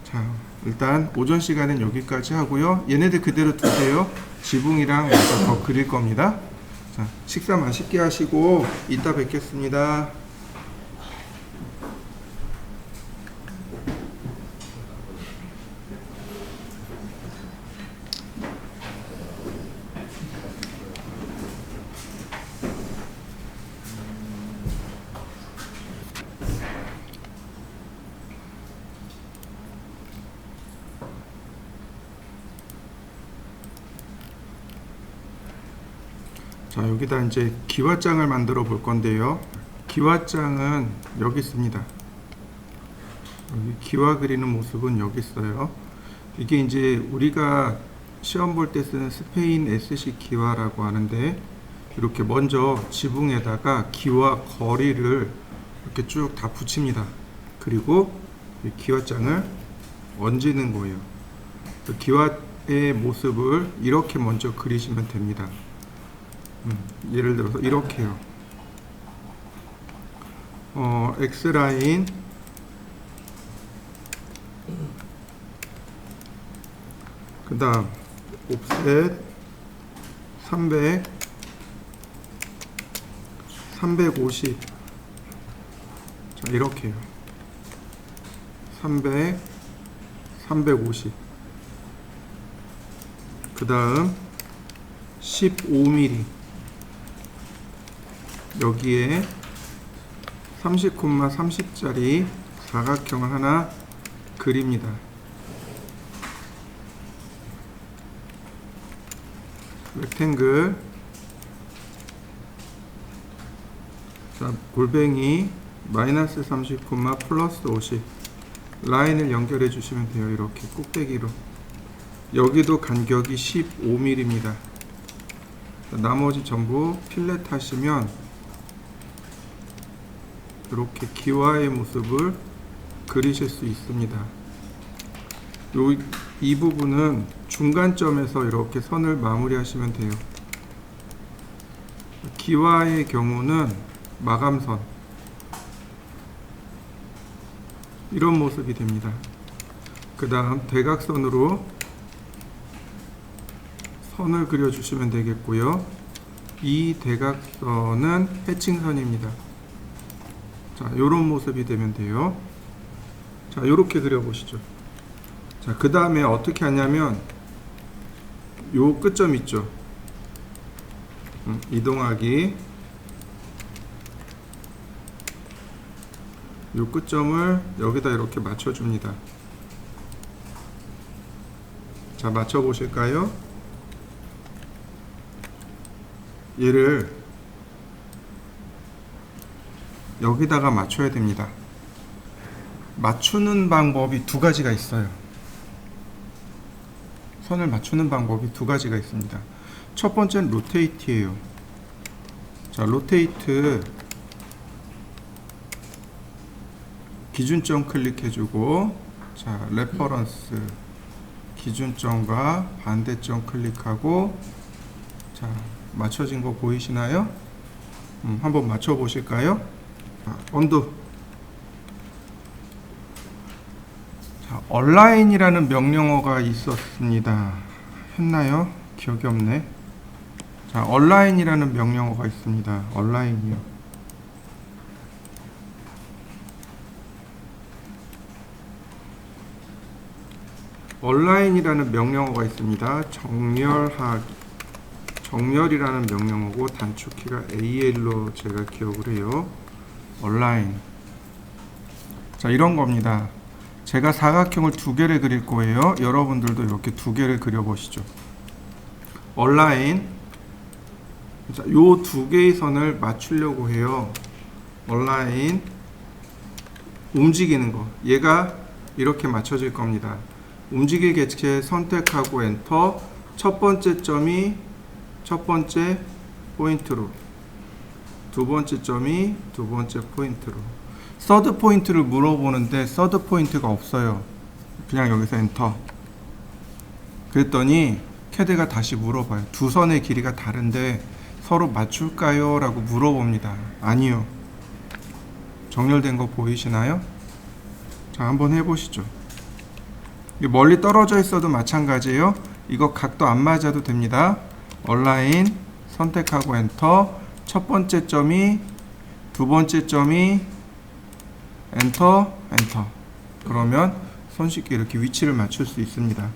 자, 일단 오전 시간은 여기까지 하고요. 얘네들 그대로 두세요. 지붕이랑 먼저 더 그릴 겁니다. 자, 식사 맛있게 하시고 이따 뵙겠습니다. 자, 여기다 이제 기와장을 만들어 볼 건데요. 기와장은 여기 있습니다. 여기 기와 그리는 모습은 여기 있어요. 이게 이제 우리가 시험 볼 때 쓰는 스페인 SC 기와라고 하는데, 이렇게 먼저 지붕에다가 기와 거리를 이렇게 쭉 다 붙입니다. 그리고 이 기와장을 얹는 거예요. 그 기와의 모습을 이렇게 먼저 그리시면 됩니다. 예를 들어서 이렇게요. X라인, 그 다음 옵셋 300, 350. 자, 이렇게요. 300, 350. 그 다음 15mm. 여기에 30,30짜리 사각형을 하나 그립니다. 렉탱글. 자, 골뱅이 마이너스 30, 플러스 50 라인을 연결해 주시면 돼요. 이렇게 꼭대기로. 여기도 간격이 15mm입니다. 나머지 전부 필렛 하시면 이렇게 기와의 모습을 그리실 수 있습니다. 이 부분은 중간점에서 이렇게 선을 마무리 하시면 돼요. 기와의 경우는 마감선, 이런 모습이 됩니다. 그 다음 대각선으로 선을 그려주시면 되겠고요. 이 대각선은 해칭선입니다. 자, 요런 모습이 되면 돼요. 자, 요렇게 그려보시죠. 자, 그 다음에 어떻게 하냐면 요 끝점 있죠. 이동하기. 요 끝점을 여기다 이렇게 맞춰줍니다. 자, 맞춰보실까요? 얘를 여기다가 맞춰야 됩니다. 맞추는 방법이 두 가지가 있어요. 선을 맞추는 방법이 두 가지가 있습니다. 첫 번째는 로테이트예요. 자, 로테이트 기준점 클릭해주고, 자, 레퍼런스 기준점과 반대점 클릭하고, 자, 맞춰진 거 보이시나요? 한번 맞춰 보실까요? 언두. 자, 얼라인이라는 명령어가 있었습니다. 했나요? 기억이 없네. 자, 얼라인이라는 명령어가 있습니다. 얼라인이요. 얼라인이라는 명령어가 있습니다. 정렬이라는 명령어고 단축키가 AL로 제가 기억을 해요. 얼라인. 자, 이런 겁니다. 제가 사각형을 두 개를 그릴 거예요. 여러분들도 이렇게 두 개를 그려 보시죠. 얼라인. 자, 요 두 개의 선을 맞추려고 해요. 얼라인. 움직이는 거. 얘가 이렇게 맞춰질 겁니다. 움직일 객체 선택하고 엔터. 첫 번째 점이 첫 번째 포인트로, 두 번째 점이 두 번째 포인트로. 서드 포인트를 물어보는데 서드 포인트가 없어요. 그냥 여기서 엔터. 그랬더니 캐드가 다시 물어봐요. 두 선의 길이가 다른데 서로 맞출까요? 라고 물어봅니다. 아니요. 정렬된 거 보이시나요? 자, 한번 해보시죠. 멀리 떨어져 있어도 마찬가지예요. 이거 각도 안 맞아도 됩니다. 얼라인 선택하고 엔터. 첫 번째 점이 두 번째 점이 엔터 엔터. 그러면 손쉽게 이렇게 위치를 맞출 수 있습니다.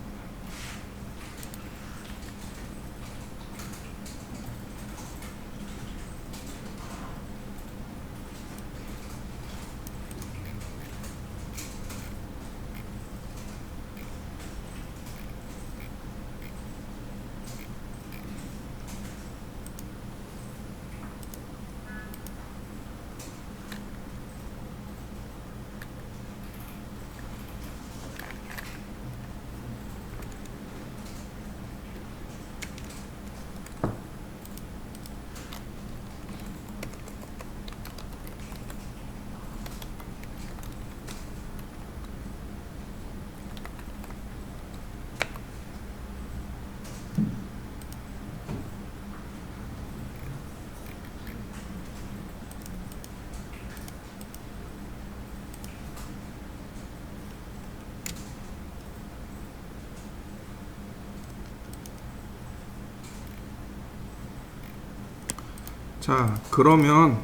자, 그러면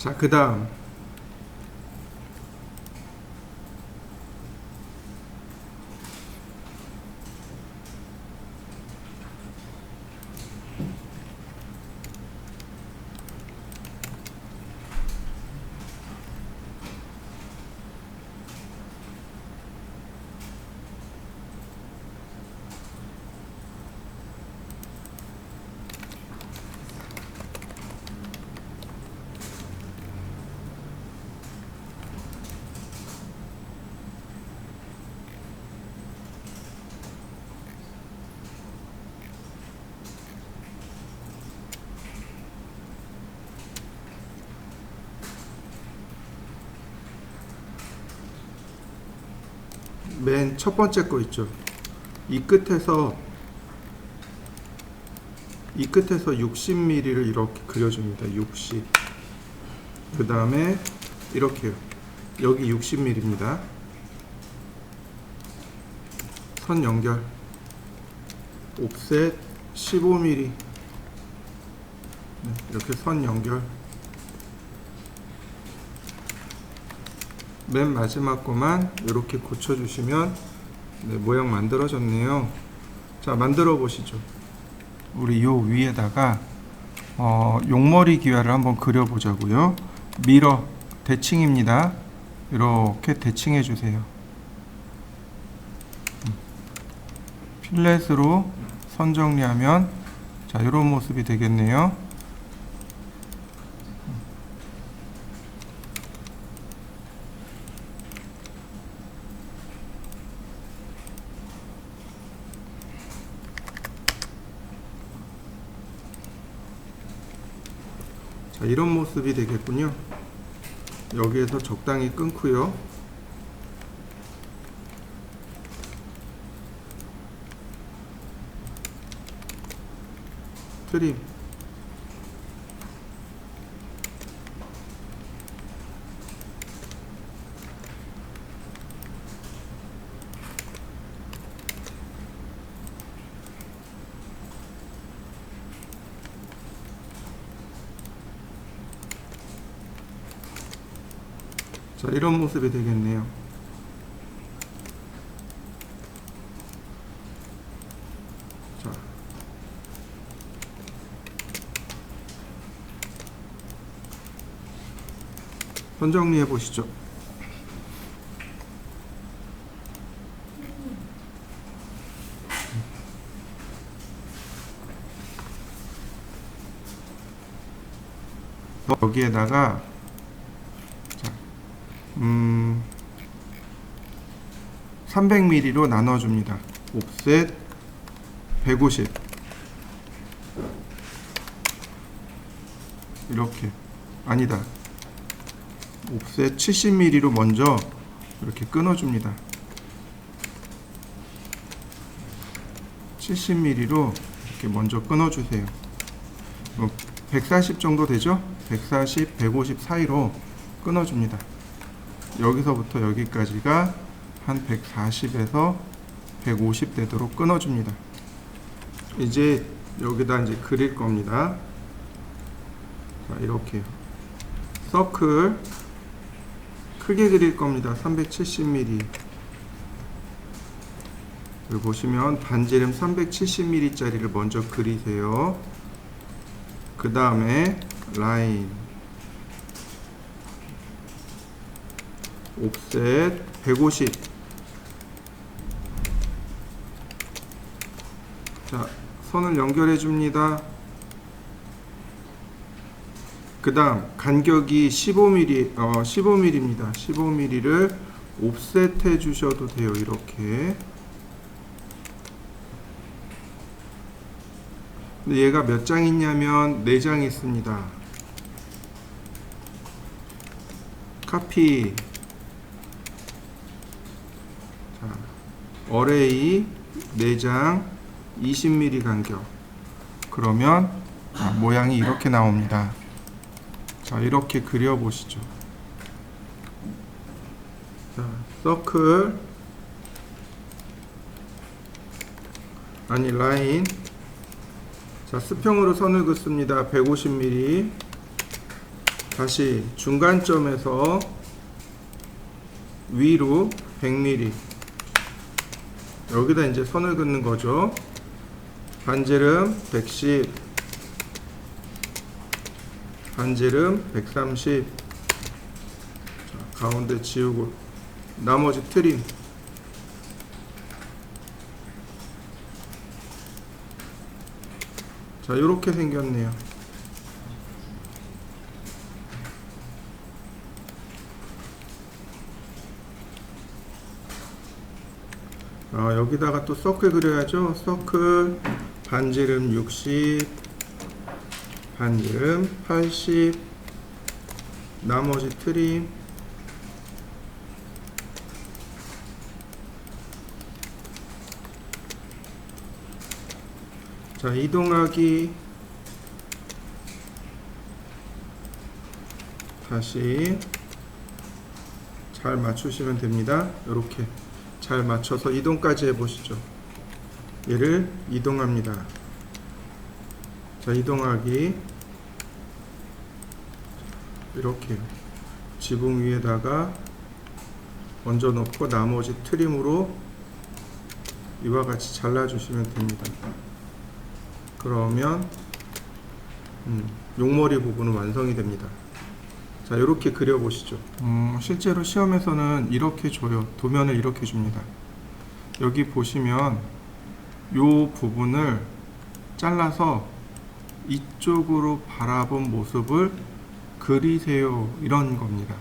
자, 그 다음 맨 첫 번째 거 있죠. 이 끝에서 60mm를 이렇게 그려줍니다. 60. 그 다음에 이렇게요. 여기 60mm입니다. 선 연결. 옵셋 15mm. 네, 이렇게 선 연결. 맨 마지막 거만 이렇게 고쳐주시면 네, 모양 만들어졌네요. 자, 만들어 보시죠. 우리 요 위에다가 용머리 기와를 한번 그려보자고요. 미러 대칭입니다. 이렇게 대칭해 주세요. 필렛으로 선 정리하면 자, 이런 모습이 되겠네요. 자, 이런 모습이 되겠군요. 여기에서 적당히 끊고요. 트림. 자, 이런 모습이 되겠네요. 자, 선 정리해 보시죠. 여기에다가 300mm로 나눠줍니다. 옵셋 150 이렇게 아니다. 옵셋 70mm로 먼저 이렇게 끊어줍니다. 70mm로 이렇게 먼저 끊어주세요. 140 정도 되죠? 140, 150 사이로 끊어줍니다. 여기서부터 여기까지가 한 140에서 150 되도록 끊어줍니다. 이제 여기다 이제 그릴 겁니다. 자, 이렇게 서클 크게 그릴 겁니다. 370mm. 여기 보시면 반지름 370mm 짜리를 먼저 그리세요. 그 다음에 라인 옵셋 150. 자, 선을 연결해 줍니다. 그 다음 간격이 15mm입니다. 15mm를 옵셋 해 주셔도 돼요. 이렇게. 근데 얘가 몇 장 있냐면 4장 있습니다. 카피. 자, 어레이 4장 20mm 간격. 그러면 모양이 이렇게 나옵니다. 자, 이렇게 그려보시죠. 자, 서클 아니 라인. 자, 수평으로 선을 긋습니다. 150mm. 다시 중간점에서 위로 100mm 여기다 이제 선을 긋는 거죠. 반지름 110, 반지름 130. 자, 가운데 지우고 나머지 트림. 자, 이렇게 생겼네요. 여기다가 또 서클 그려야죠. 서클 반지름 60, 반지름 80, 나머지 트림. 자, 이동하기. 다시 잘 맞추시면 됩니다. 이렇게 잘 맞춰서 이동까지 해보시죠. 얘를 이동합니다. 자, 이동하기. 이렇게 지붕 위에다가 얹어 놓고 나머지 트림으로 이와 같이 잘라주시면 됩니다. 그러면 용머리 부분은 완성이 됩니다. 자, 이렇게 그려보시죠. 실제로 시험에서는 이렇게 줘요. 도면을 이렇게 줍니다. 여기 보시면 이 부분을 잘라서 이쪽으로 바라본 모습을 그리세요, 이런 겁니다.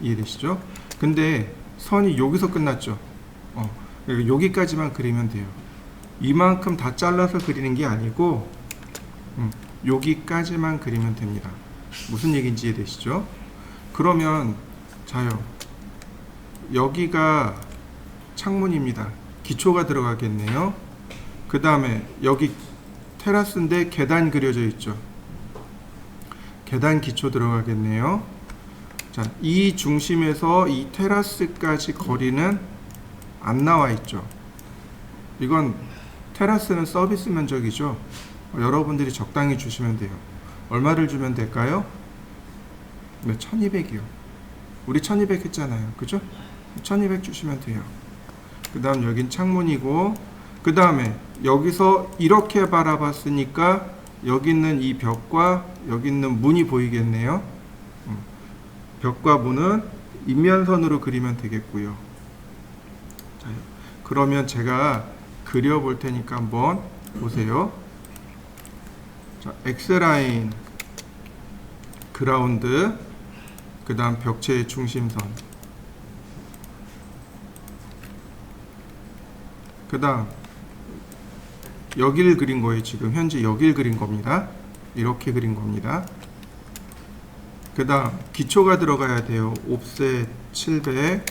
이해되시죠? 근데 선이 여기서 끝났죠. 여기까지만 그리면 돼요. 이만큼 다 잘라서 그리는 게 아니고 여기까지만 그리면 됩니다. 무슨 얘기인지 이해되시죠? 그러면 자요, 여기가 창문입니다. 기초가 들어가겠네요. 그 다음에 여기 테라스인데 계단 그려져 있죠. 계단 기초 들어가겠네요. 자, 이 중심에서 이 테라스까지 거리는 안 나와 있죠. 이건 테라스는 서비스 면적이죠. 여러분들이 적당히 주시면 돼요. 얼마를 주면 될까요? 네, 1200이요. 우리 1200 했잖아요. 그죠? 1200 주시면 돼요. 그 다음 여긴 창문이고, 그 다음에 여기서 이렇게 바라봤으니까 여기 있는 이 벽과 여기 있는 문이 보이겠네요. 벽과 문은 인면선으로 그리면 되겠고요. 자, 그러면 제가 그려볼 테니까 한번 보세요. 자, X라인, 그라운드, 그 다음 벽체의 중심선, 그 다음 여기를 그린 거예요. 지금 현재 여기를 그린 겁니다. 이렇게 그린 겁니다. 그 다음 기초가 들어가야 돼요. 옵셋 700,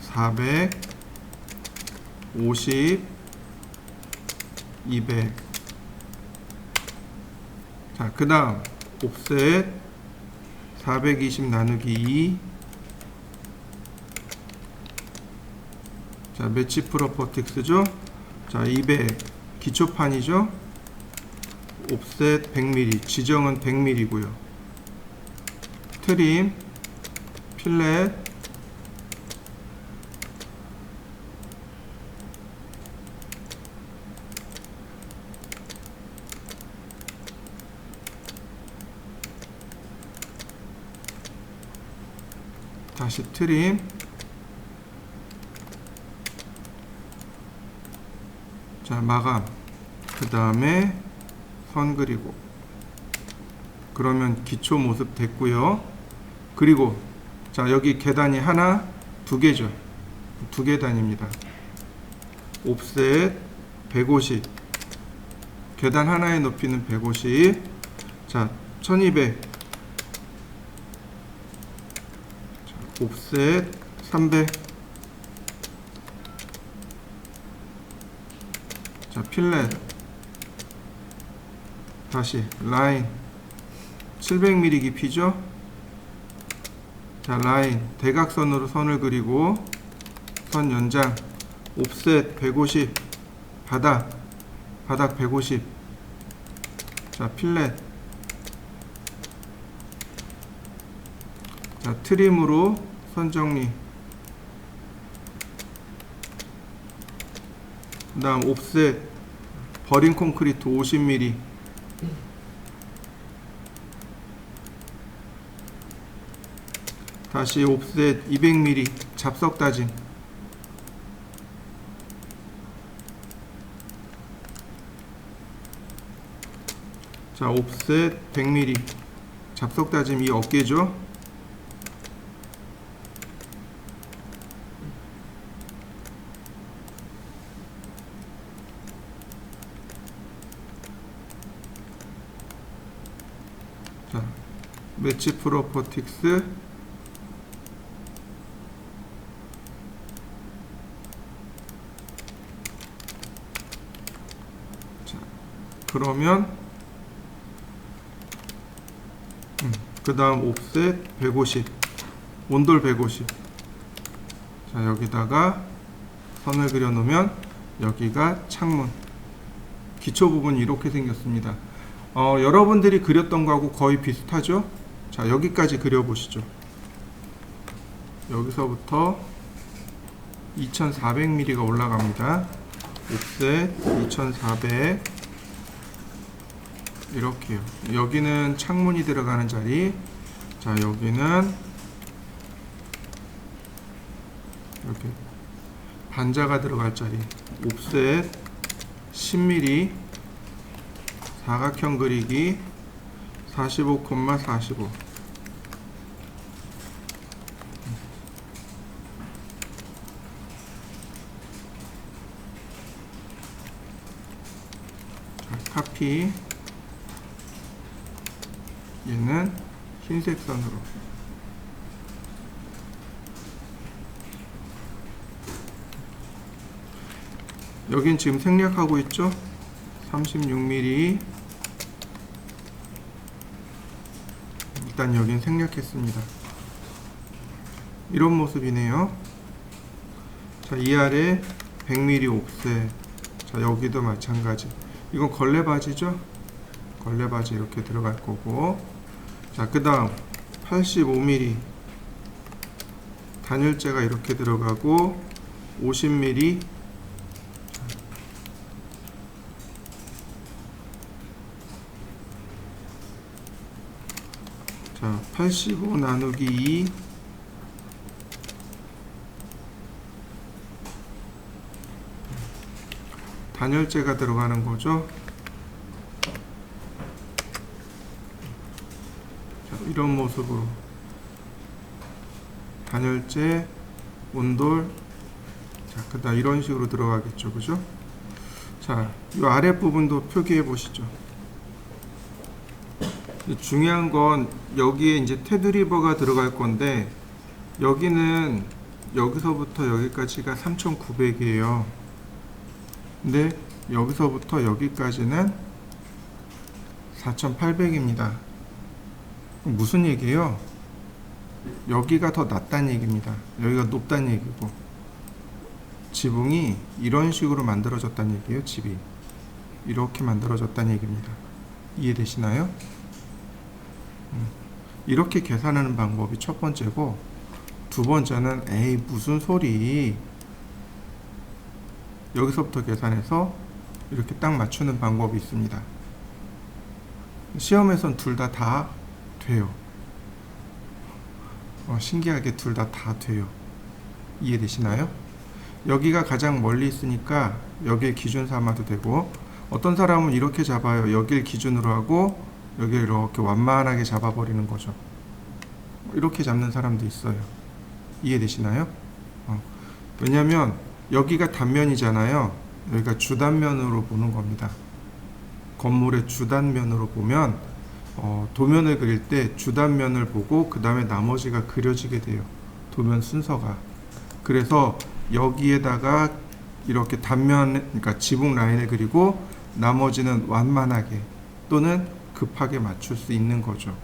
400, 50, 200. 자, 그 다음 옵셋 420 나누기 2. 자, 매치 프로퍼틱스죠. 자, 200 기초판이죠. 옵셋 100mm, 지정은 100mm고요. 트림, 필렛, 다시 트림, 자, 마감, 그 다음에 선 그리고. 그러면 기초 모습 됐고요. 그리고 자, 여기 계단이 하나, 두 개죠. 두 계단입니다. 옵셋 150, 계단 하나의 높이는 150. 자, 1200. 자, 옵셋 300. 자, 필렛, 다시 라인 700mm 깊이죠. 자, 라인 대각선으로 선을 그리고 선 연장, 옵셋 150, 바닥 150. 자, 필렛, 자, 트림으로 선 정리. 그 다음 옵셋 버린 콘크리트 50mm. 다시 옵셋 200mm 잡석 다짐. 자, 옵셋 100mm 잡석 다짐. 이 어깨죠. 자, 매치 프로퍼틱스. 자, 그러면 그 다음 옵셋 150, 온돌 150. 자, 여기다가 선을 그려 놓으면 여기가 창문. 기초 부분이 이렇게 생겼습니다. 여러분들이 그렸던 거하고 거의 비슷하죠? 자, 여기까지 그려보시죠. 여기서부터 2400mm가 올라갑니다. 옵셋 2400. 이렇게요. 여기는 창문이 들어가는 자리. 자, 여기는 이렇게 반자가 들어갈 자리. 옵셋 10mm 사각형 그리기 45,45. 자, 카피. 얘는 흰색 선으로. 여긴 지금 생략하고 있죠? 36mm. 일단 여긴 생략했습니다. 이런 모습이네요. 자, 이 아래 100mm 옵셋. 자, 여기도 마찬가지. 이건 걸레 바지죠? 걸레 바지 이렇게 들어갈 거고. 자, 그 다음 85mm 단열재가 이렇게 들어가고 50mm. 자, 85 나누기 2. 단열재가 들어가는 거죠. 자, 이런 모습으로 단열재, 온돌. 자, 그다음 이런 식으로 들어가겠죠, 그죠? 자, 이 아랫 부분도 표기해 보시죠. 중요한 건 여기에 이제 테두리버가 들어갈 건데, 여기는 여기서부터 여기까지가 3,900이에요. 근데 여기서부터 여기까지는 4,800입니다. 무슨 얘기예요? 여기가 더 낮다는 얘기입니다. 여기가 높다는 얘기고, 지붕이 이런 식으로 만들어졌다는 얘기예요. 집이 이렇게 만들어졌다는 얘기입니다. 이해되시나요? 이렇게 계산하는 방법이 첫 번째고, 두 번째는 에이 무슨 소리, 여기서부터 계산해서 이렇게 딱 맞추는 방법이 있습니다. 시험에선 둘 다 돼요. 신기하게 둘 다 돼요. 이해되시나요? 여기가 가장 멀리 있으니까 여기에 기준 삼아도 되고, 어떤 사람은 이렇게 잡아요. 여기를 기준으로 하고 여기를 이렇게 완만하게 잡아버리는 거죠. 이렇게 잡는 사람도 있어요. 이해되시나요? 왜냐면 여기가 단면이잖아요. 여기가 주단면으로 보는 겁니다. 건물의 주단면으로 보면 도면을 그릴 때 주단면을 보고 그 다음에 나머지가 그려지게 돼요. 도면 순서가. 그래서 여기에다가 이렇게 단면, 그러니까 지붕 라인을 그리고 나머지는 완만하게 또는 급하게 맞출 수 있는 거죠.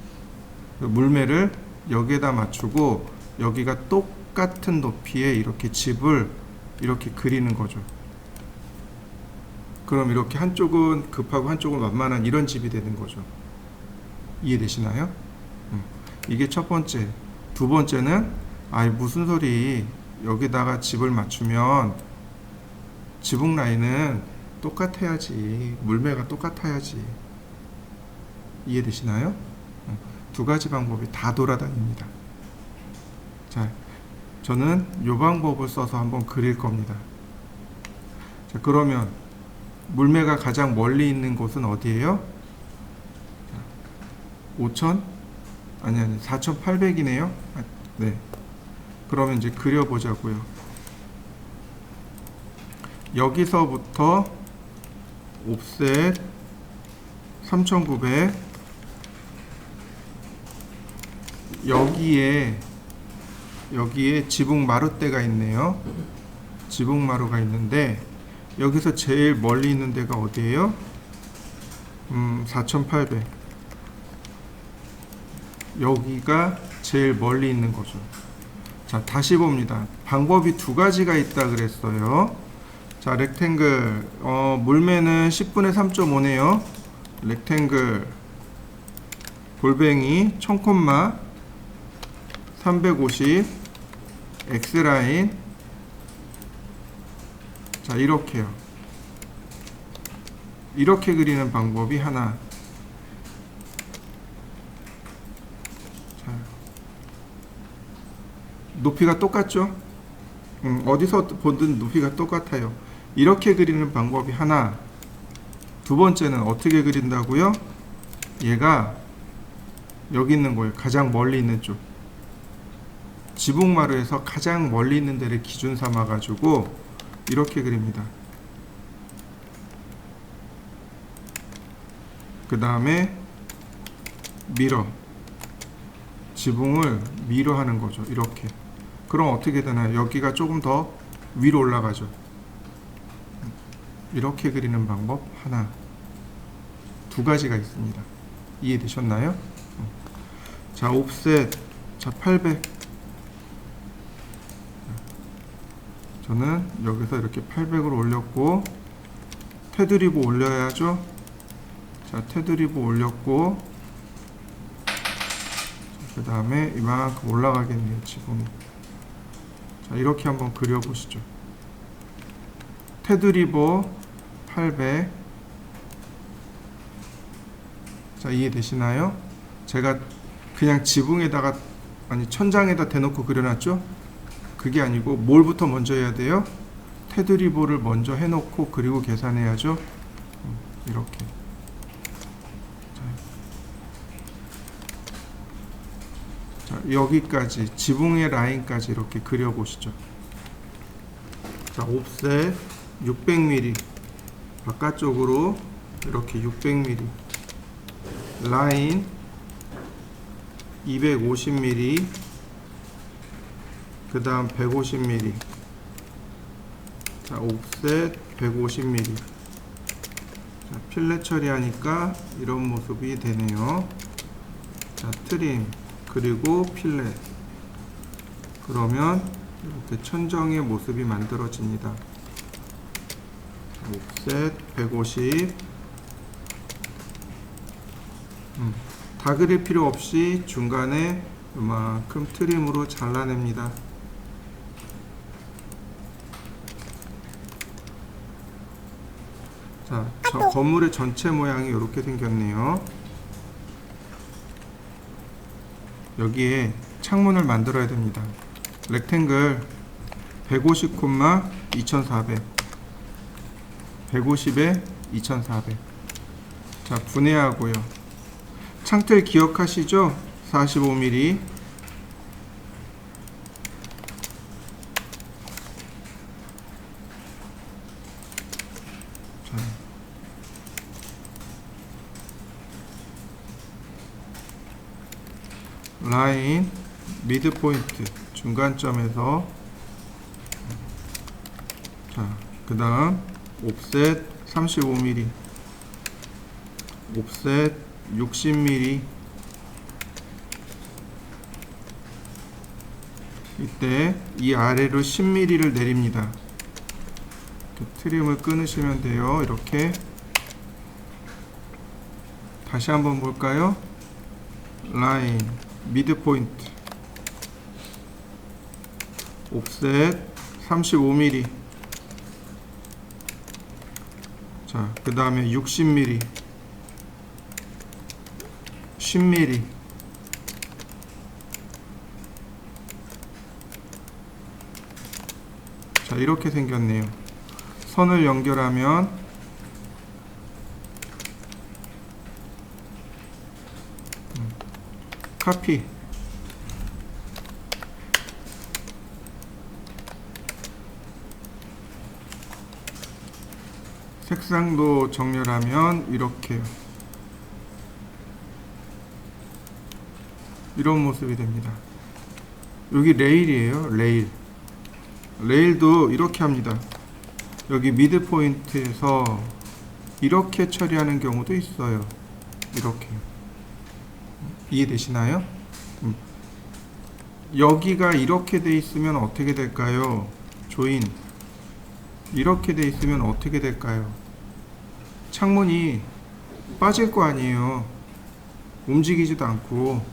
물매를 여기에다 맞추고 여기가 똑같은 높이에 이렇게 집을 이렇게 그리는 거죠. 그럼 이렇게 한쪽은 급하고 한쪽은 완만한 이런 집이 되는 거죠. 이해되시나요? 이게 첫 번째. 두 번째는 아이 무슨 소리, 여기다가 집을 맞추면 지붕 라인은 똑같아야지, 물매가 똑같아야지. 이해되시나요? 두 가지 방법이 다 돌아다닙니다. 자, 저는 이 방법을 써서 한번 그릴 겁니다. 자, 그러면 물매가 가장 멀리 있는 곳은 어디예요? 5,000? 아니 4,800이네요. 네. 그러면 이제 그려보자고요. 여기서부터 옵셋 3,900, 여기에 지붕 마루대가 있네요. 지붕 마루가 있는데 여기서 제일 멀리 있는 데가 어디예요? 4,800. 여기가 제일 멀리 있는 거죠. 자, 다시 봅니다. 방법이 두 가지가 있다 그랬어요. 자, 렉탱글 물매는 10분의 3.5네요. 렉탱글 골뱅이 1000, 350 X라인. 자, 이렇게요. 이렇게 그리는 방법이 하나. 자, 높이가 똑같죠? 어디서 보든 높이가 똑같아요. 이렇게 그리는 방법이 하나. 두 번째는 어떻게 그린다고요? 얘가 여기 있는 거예요. 가장 멀리 있는 쪽. 지붕마루에서 가장 멀리 있는 데를 기준 삼아 가지고 이렇게 그립니다. 그 다음에 미러, 지붕을 미러 하는 거죠. 이렇게. 그럼 어떻게 되나요? 여기가 조금 더 위로 올라가죠. 이렇게 그리는 방법 하나. 두 가지가 있습니다. 이해되셨나요? 자, 옵셋. 자, 800. 저는 여기서 이렇게 800으로 올렸고, 테두리보 올려야죠. 자, 테두리보 올렸고, 그 다음에 이만큼 올라가겠네요, 지붕이. 자, 이렇게 한번 그려보시죠. 테두리보 800. 자, 이해되시나요? 제가 그냥 지붕에다가, 아니 천장에다 대놓고 그려놨죠? 그게 아니고 뭘부터 먼저 해야 돼요? 테두리보를 먼저 해놓고 그리고 계산해야죠. 이렇게. 자, 여기까지 지붕의 라인까지 이렇게 그려보시죠. 자, 옵셋 600mm, 바깥쪽으로 이렇게 600mm, 라인 250mm, 그 다음 150mm. 자, 옵셋 150mm. 자, 필렛 처리하니까 이런 모습이 되네요. 자, 트림 그리고 필렛. 그러면 이렇게 천정의 모습이 만들어집니다. 옵셋 150. 다 그릴 필요 없이 중간에 이만큼 트림으로 잘라냅니다. 자, 저 건물의 전체 모양이 이렇게 생겼네요. 여기에 창문을 만들어야 됩니다. 렉탱글 150, 2400, 150에 2400. 자, 분해하고요. 창틀 기억하시죠? 45mm. 자, 라인 미드 포인트 중간점에서, 자, 그 다음 옵셋 35mm, 옵셋 60mm. 이때 이 아래로 10mm를 내립니다. 트림을 끊으시면 돼요. 이렇게. 다시 한번 볼까요? 라인 미드 포인트 옵셋 35mm. 자, 그 다음에 60mm, 10mm. 자, 이렇게 생겼네요. 선을 연결하면 카피. 색상도 정렬하면 이렇게 이런 모습이 됩니다. 여기 레일이에요. 레일도 이렇게 합니다. 여기 미드 포인트에서 이렇게 처리하는 경우도 있어요. 이렇게. 이해되시나요? 여기가 이렇게 돼 있으면 어떻게 될까요? 조인. 이렇게 돼 있으면 어떻게 될까요? 창문이 빠질 거 아니에요. 움직이지도 않고.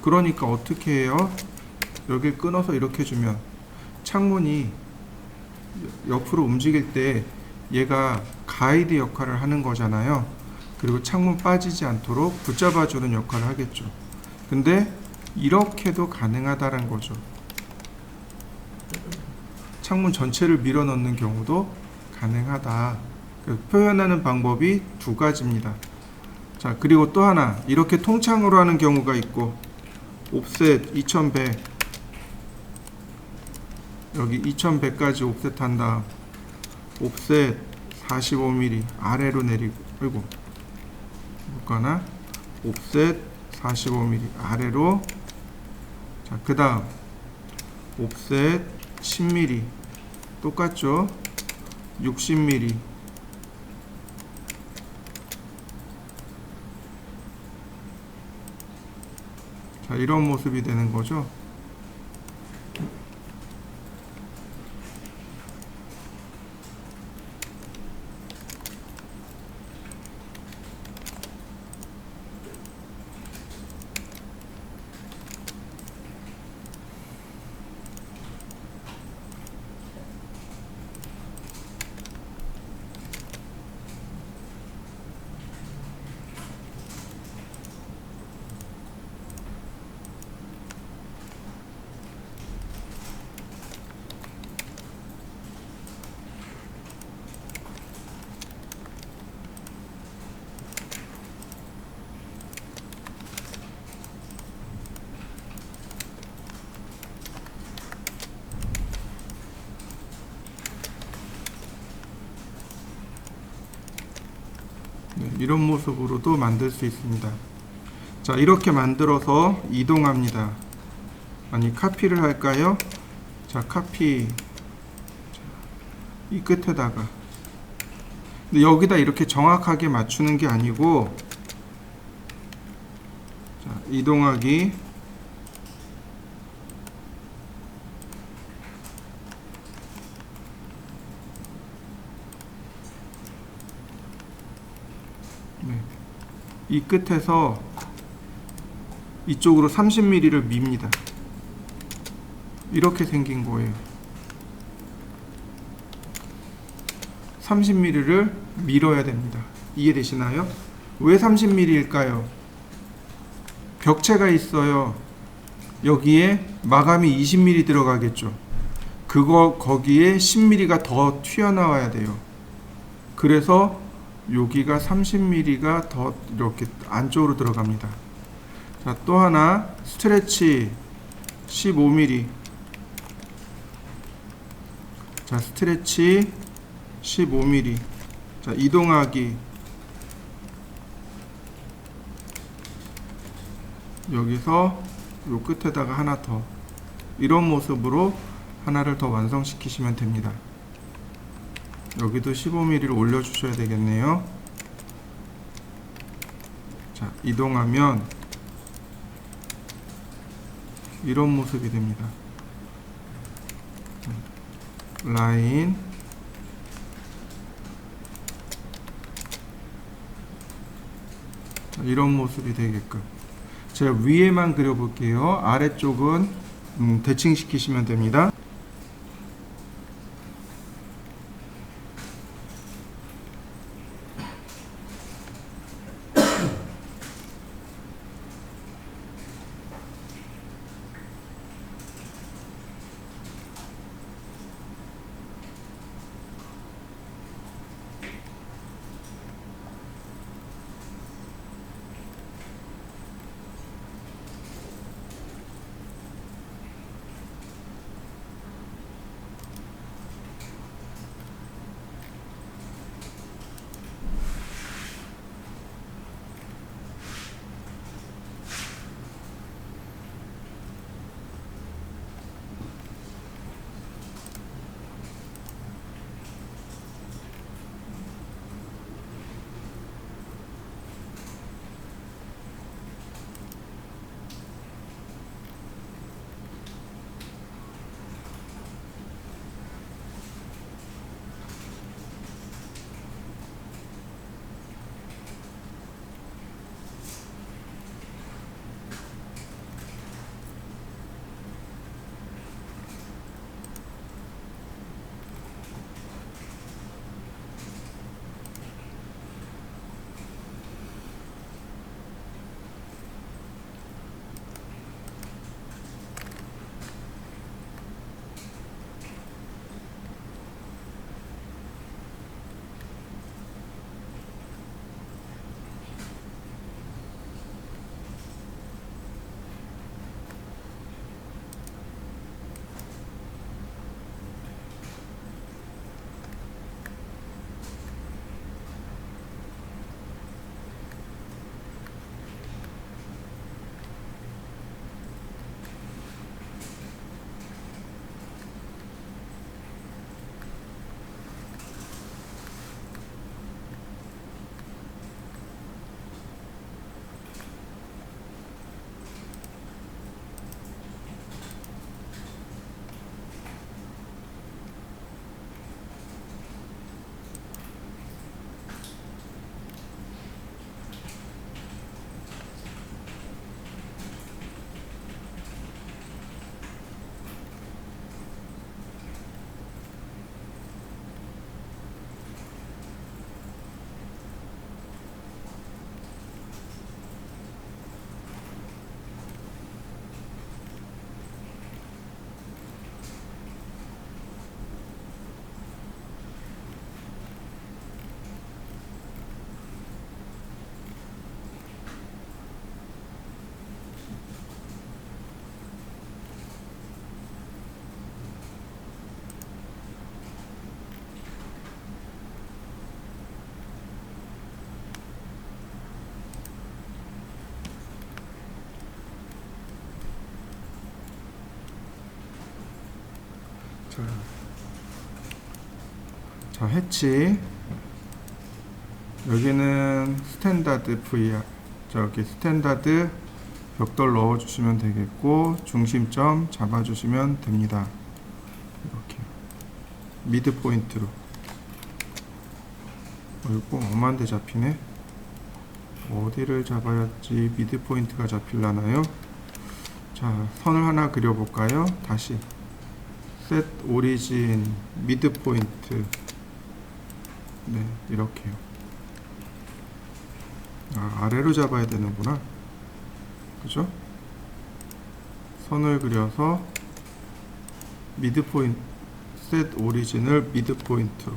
그러니까 어떻게 해요? 여길 끊어서 이렇게 주면 창문이 옆으로 움직일 때 얘가 가이드 역할을 하는 거잖아요. 그리고 창문 빠지지 않도록 붙잡아주는 역할을 하겠죠. 근데 이렇게도 가능하다는 거죠. 창문 전체를 밀어 넣는 경우도 가능하다. 표현하는 방법이 두 가지입니다. 자, 그리고 또 하나, 이렇게 통창으로 하는 경우가 있고, 옵셋 2100, 여기 2100까지 옵셋 한 다음 옵셋 45mm 아래로 내리고, 아이고 볼까나, 옵셋 45mm 아래로. 자, 그 다음 옵셋 10mm 똑같죠. 60mm. 자, 이런 모습이 되는 거죠. 네, 이런 모습으로도 만들 수 있습니다. 자, 이렇게 만들어서 이동합니다. 아니, 카피를 할까요? 자, 카피. 자, 이 끝에다가. 근데 여기다 이렇게 정확하게 맞추는 게 아니고, 자, 이동하기. 네. 이 끝에서 이쪽으로 30mm를 밉니다. 이렇게 생긴 거예요. 30mm를 밀어야 됩니다. 이해되시나요? 왜 30mm일까요? 벽체가 있어요. 여기에 마감이 20mm 들어가겠죠. 거기에 10mm가 더 튀어나와야 돼요. 그래서 여기가 30mm가 더 이렇게 안쪽으로 들어갑니다. 자, 또 하나 스트레치 15mm. 자, 스트레치 15mm. 자, 이동하기. 여기서 요 끝에다가 하나 더. 이런 모습으로 하나를 더 완성시키시면 됩니다. 여기도 15mm를 올려주셔야 되겠네요. 자, 이동하면 이런 모습이 됩니다. 라인. 자, 이런 모습이 되게끔. 제가 위에만 그려볼게요. 아래쪽은 대칭시키시면 됩니다. 자, 해치. 여기는 스탠다드 VR. 저기 스탠다드 벽돌 넣어주시면 되겠고, 중심점 잡아주시면 됩니다. 이렇게 미드 포인트로. 어이구, 엄한데 잡히네. 어디를 잡아야지 미드 포인트가 잡힐라나요? 자, 선을 하나 그려볼까요? 다시 셋 오리진 미드 포인트. 네, 이렇게요. 아래로 잡아야 되는구나. 그죠? 선을 그려서 미드 포인트, 셋 오리진을 미드 포인트로.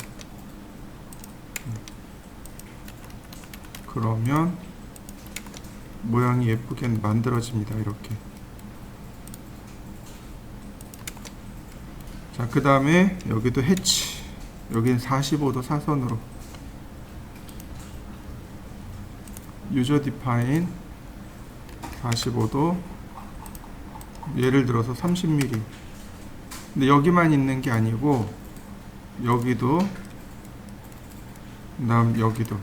그러면 모양이 예쁘게 만들어집니다. 이렇게. 자, 그 다음에 여기도 해치. 여기는 45도 사선으로. 유저 디파인 45도. 예를 들어서 30mm. 근데 여기만 있는 게 아니고 여기도, 그다음 여기도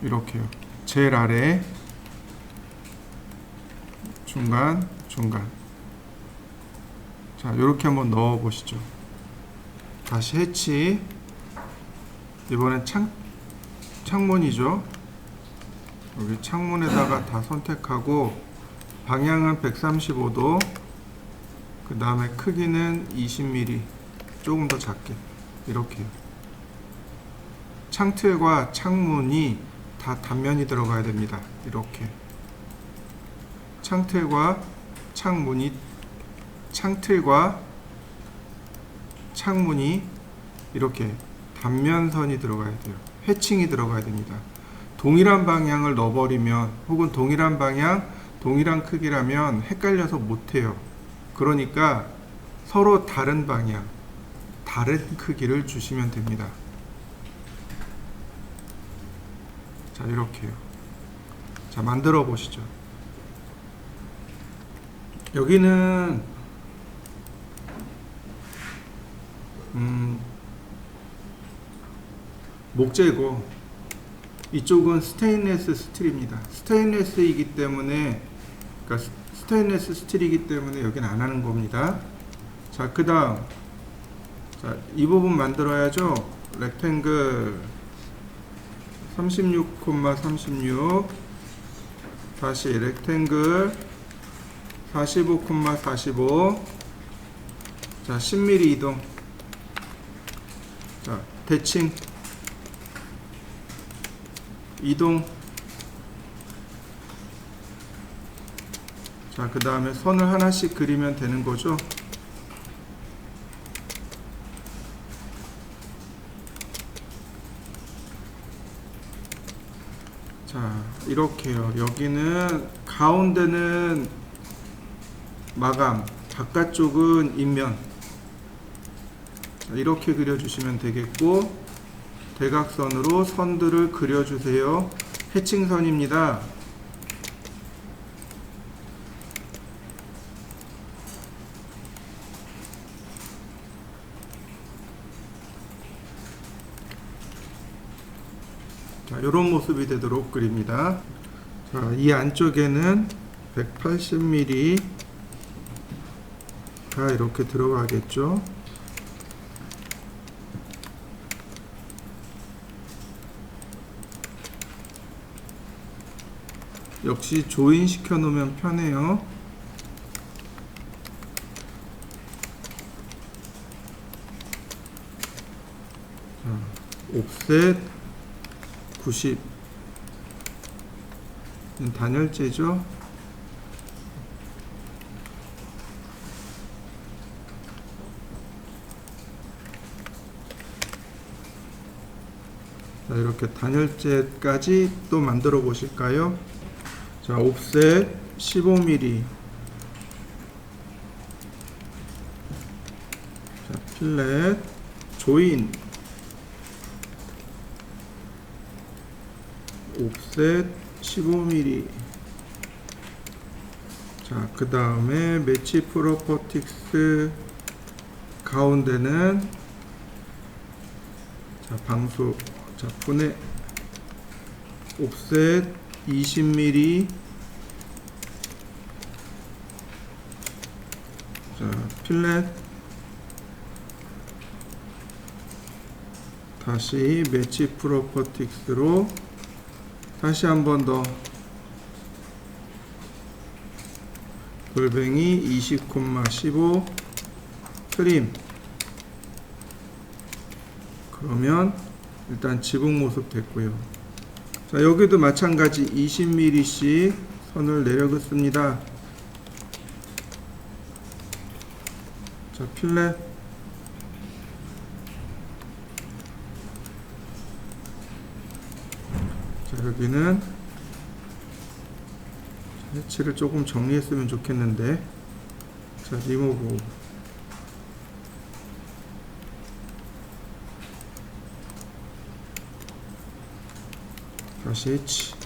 이렇게요. 제일 아래, 중간, 중간. 자, 이렇게 한번 넣어 보시죠. 다시 해치. 이번엔 창문이죠. 여기 창문에다가 다 선택하고 방향은 135도. 그 다음에 크기는 20mm. 조금 더 작게. 이렇게요. 창틀과 창문이 다 단면이 들어가야 됩니다. 이렇게. 창틀과 창문이 이렇게 단면선이 들어가야 돼요. 해칭이 들어가야 됩니다. 동일한 방향을 넣어버리면, 혹은 동일한 방향, 동일한 크기라면 헷갈려서 못해요. 그러니까 서로 다른 방향, 다른 크기를 주시면 됩니다. 자, 이렇게요. 자, 만들어 보시죠. 여기는 목재고, 이쪽은 스테인레스 스틸입니다. 스테인레스이기 때문에, 그러니까 스테인레스 스틸이기 때문에 여기는 안 하는 겁니다. 자, 그 다음, 자, 이 부분 만들어야죠. 렉탱글 36,36. 다시 렉탱글 45,45. 자, 10mm 이동. 자, 대칭 이동. 자, 그 다음에 선을 하나씩 그리면 되는 거죠. 자, 이렇게요. 여기는 가운데는 마감, 바깥쪽은 인면. 자, 이렇게 그려주시면 되겠고, 대각선으로 선들을 그려주세요. 해칭선입니다. 자, 이런 모습이 되도록 그립니다. 자, 이 안쪽에는 180mm 가 이렇게 들어가겠죠. 역시 조인 시켜 놓으면 편해요. 자, 옵셋 90. 단열재죠. 자, 이렇게 단열재까지 또 만들어 보실까요? 자, 옵셋 15mm. 자, 필렛 조인 옵셋 15mm. 자, 그 다음에 매치 프로퍼틱스 가운데는 자 방수 자 분해 옵셋 20mm 자 필렛 다시 매치 프로퍼틱스로 다시 한 번 더 골뱅이 20,15 트림. 그러면 일단 지붕 모습 됐고요. 자 여기도 마찬가지 20mm씩 선을 내려긋습니다. 자 필렛 자 여기는 해치를 조금 정리했으면 좋겠는데 자 리모브 다시 해치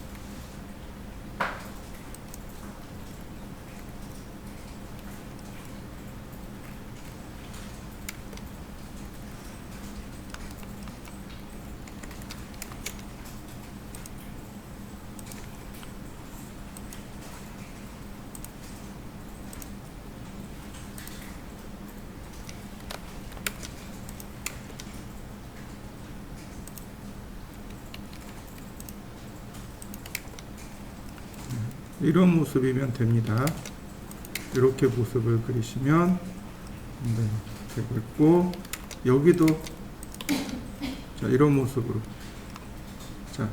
이런 모습이면 됩니다. 이렇게 모습을 그리시면 네, 되겠고 여기도 자 이런 모습으로 자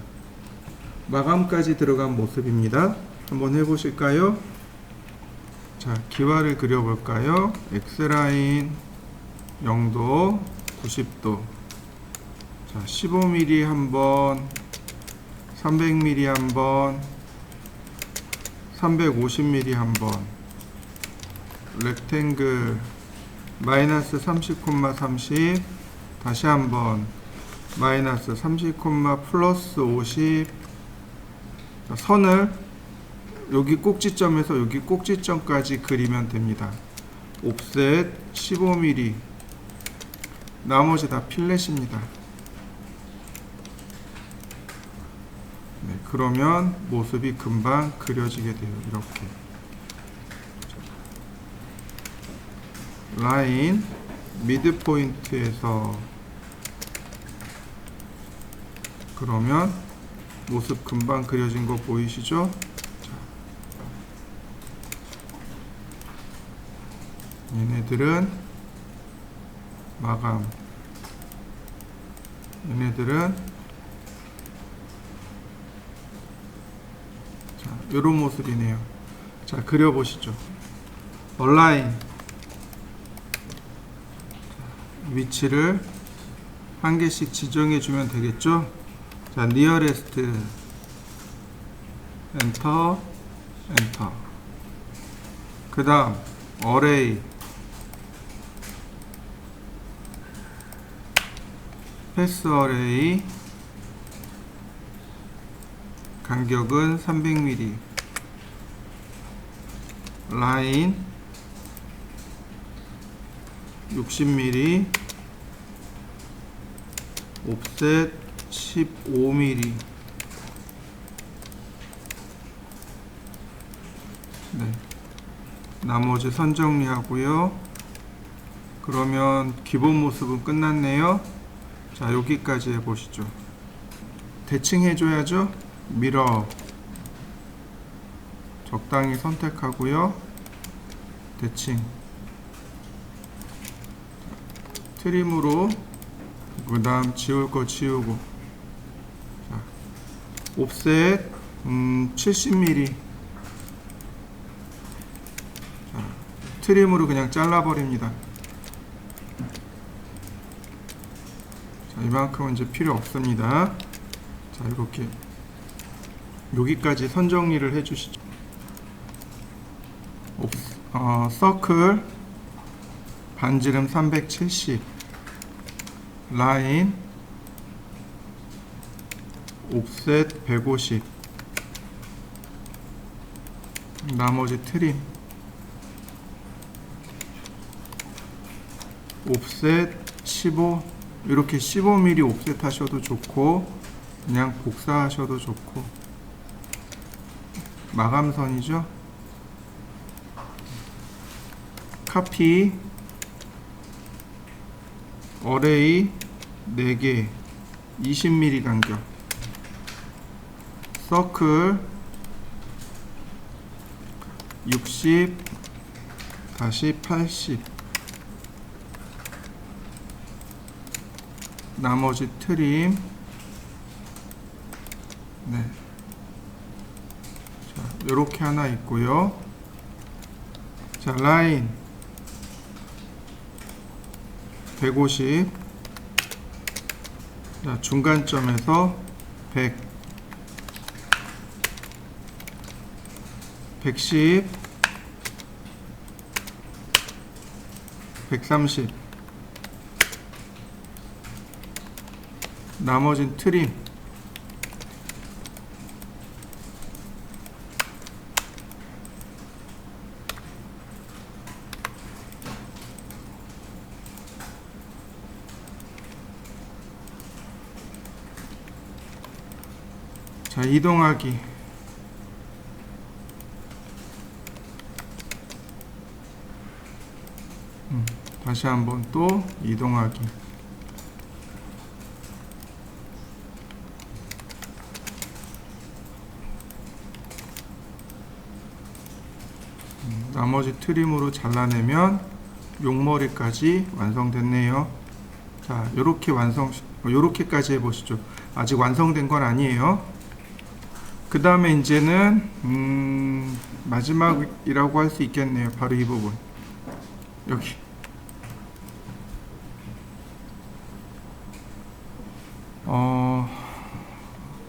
마감까지 들어간 모습입니다. 한번 해보실까요? 자 기와를 그려볼까요? X라인 0도 90도 자 15mm 한번 300mm 한번 350mm 한번 렉탱글 마이너스 30,30 다시 한번 마이너스 30, 플러스 50 선을 여기 꼭지점에서 여기 꼭지점까지 그리면 됩니다. 옵셋 15mm 나머지 다 필렛입니다. 네, 그러면 모습이 금방 그려지게 돼요. 이렇게 라인 미드 포인트에서 그러면 모습 금방 그려진 거 보이시죠? 자, 얘네들은 마감 얘네들은 이런 모습이네요. 자 그려보시죠. 얼라인 위치를 한 개씩 지정해 주면 되겠죠. 자 니어레스트 엔터 엔터 그 다음 어레이 패스 어레이 간격은 300mm 라인 60mm 옵셋 15mm 네. 나머지 선 정리하고요. 그러면 기본 모습은 끝났네요. 자 여기까지 해보시죠. 대칭 해줘야죠. 미러 적당히 선택하고요. 대칭 트림으로 그 다음 지울 거 지우고 자, 옵셋 70mm 자, 트림으로 그냥 잘라버립니다. 자, 이만큼은 이제 필요 없습니다. 자 이렇게 여기까지 선 정리를 해주시죠. 서클 반지름 370 라인 옵셋 150 나머지 트림 옵셋 15, 이렇게 15mm 옵셋 하셔도 좋고 그냥 복사하셔도 좋고, 마감선이죠. 카피, 어레이 4개 20mm 간격, 서클 60 다시 80, 나머지 트림. 네. 자, 요렇게 하나 있고요. 자, 라인 150. 자, 중간점에서 100, 110, 130. 나머진 트림. 자, 이동하기. 다시 한번 또 이동하기. 나머지 트림으로 잘라내면 용머리까지 완성됐네요. 자, 요렇게까지 해보시죠. 아직 완성된 건 아니에요. 그 다음에 이제는 마지막이라고 할 수 있겠네요. 바로 이 부분, 여기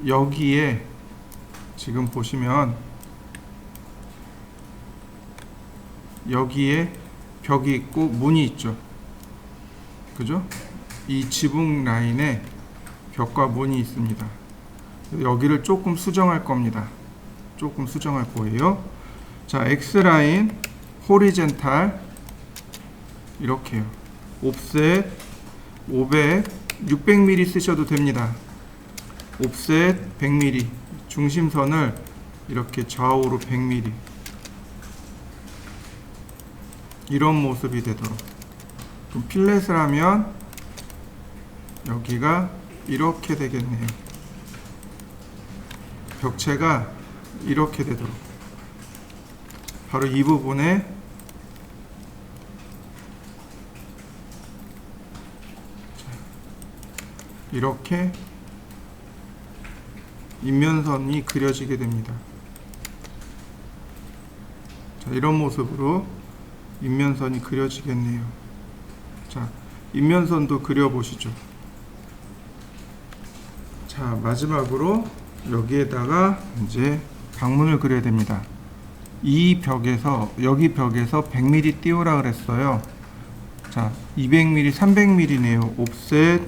여기에 지금 보시면 여기에 벽이 있고 문이 있죠. 그죠? 이 지붕 라인에 벽과 문이 있습니다. 여기를 조금 수정할 겁니다. 조금 수정할 거예요. 자, X라인 호리젠탈 이렇게요. 옵셋 500, 600mm 쓰셔도 됩니다. 옵셋 100mm, 중심선을 이렇게 좌우로 100mm, 이런 모습이 되도록. 그럼 필렛을 하면 여기가 이렇게 되겠네요. 벽체가 이렇게 되도록. 바로 이 부분에 이렇게 인면선이 그려지게 됩니다. 자, 이런 모습으로 인면선이 그려지겠네요. 자, 인면선도 그려보시죠. 자, 마지막으로 여기에다가 이제 방문을 그려야 됩니다. 이 벽에서, 여기 벽에서 100mm 띄우라 그랬어요. 자, 200mm, 300mm네요. 옵셋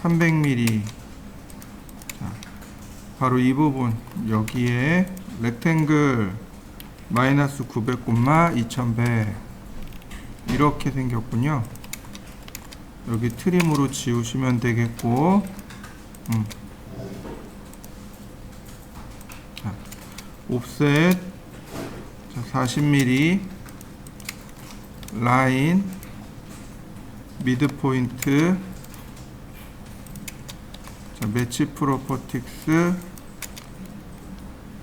300mm. 자, 바로 이 부분, 여기에 렉탱글 마이너스 900, 2100 이렇게 생겼군요. 여기 트림으로 지우시면 되겠고, 자, 옵셋 40mm, 라인 미드 포인트, 자, 매치 프로퍼틱스,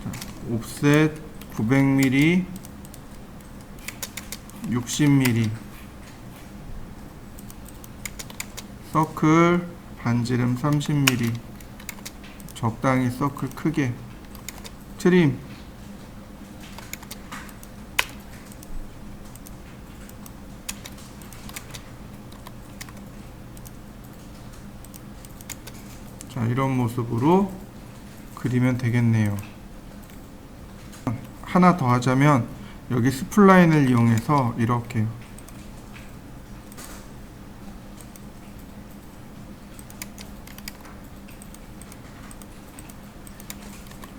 자, 옵셋 900mm, 60mm, 서클 반지름 30mm, 적당히 서클 크게, 트림, 자, 이런 모습으로 그리면 되겠네요. 하나 더 하자면 여기 스플라인을 이용해서 이렇게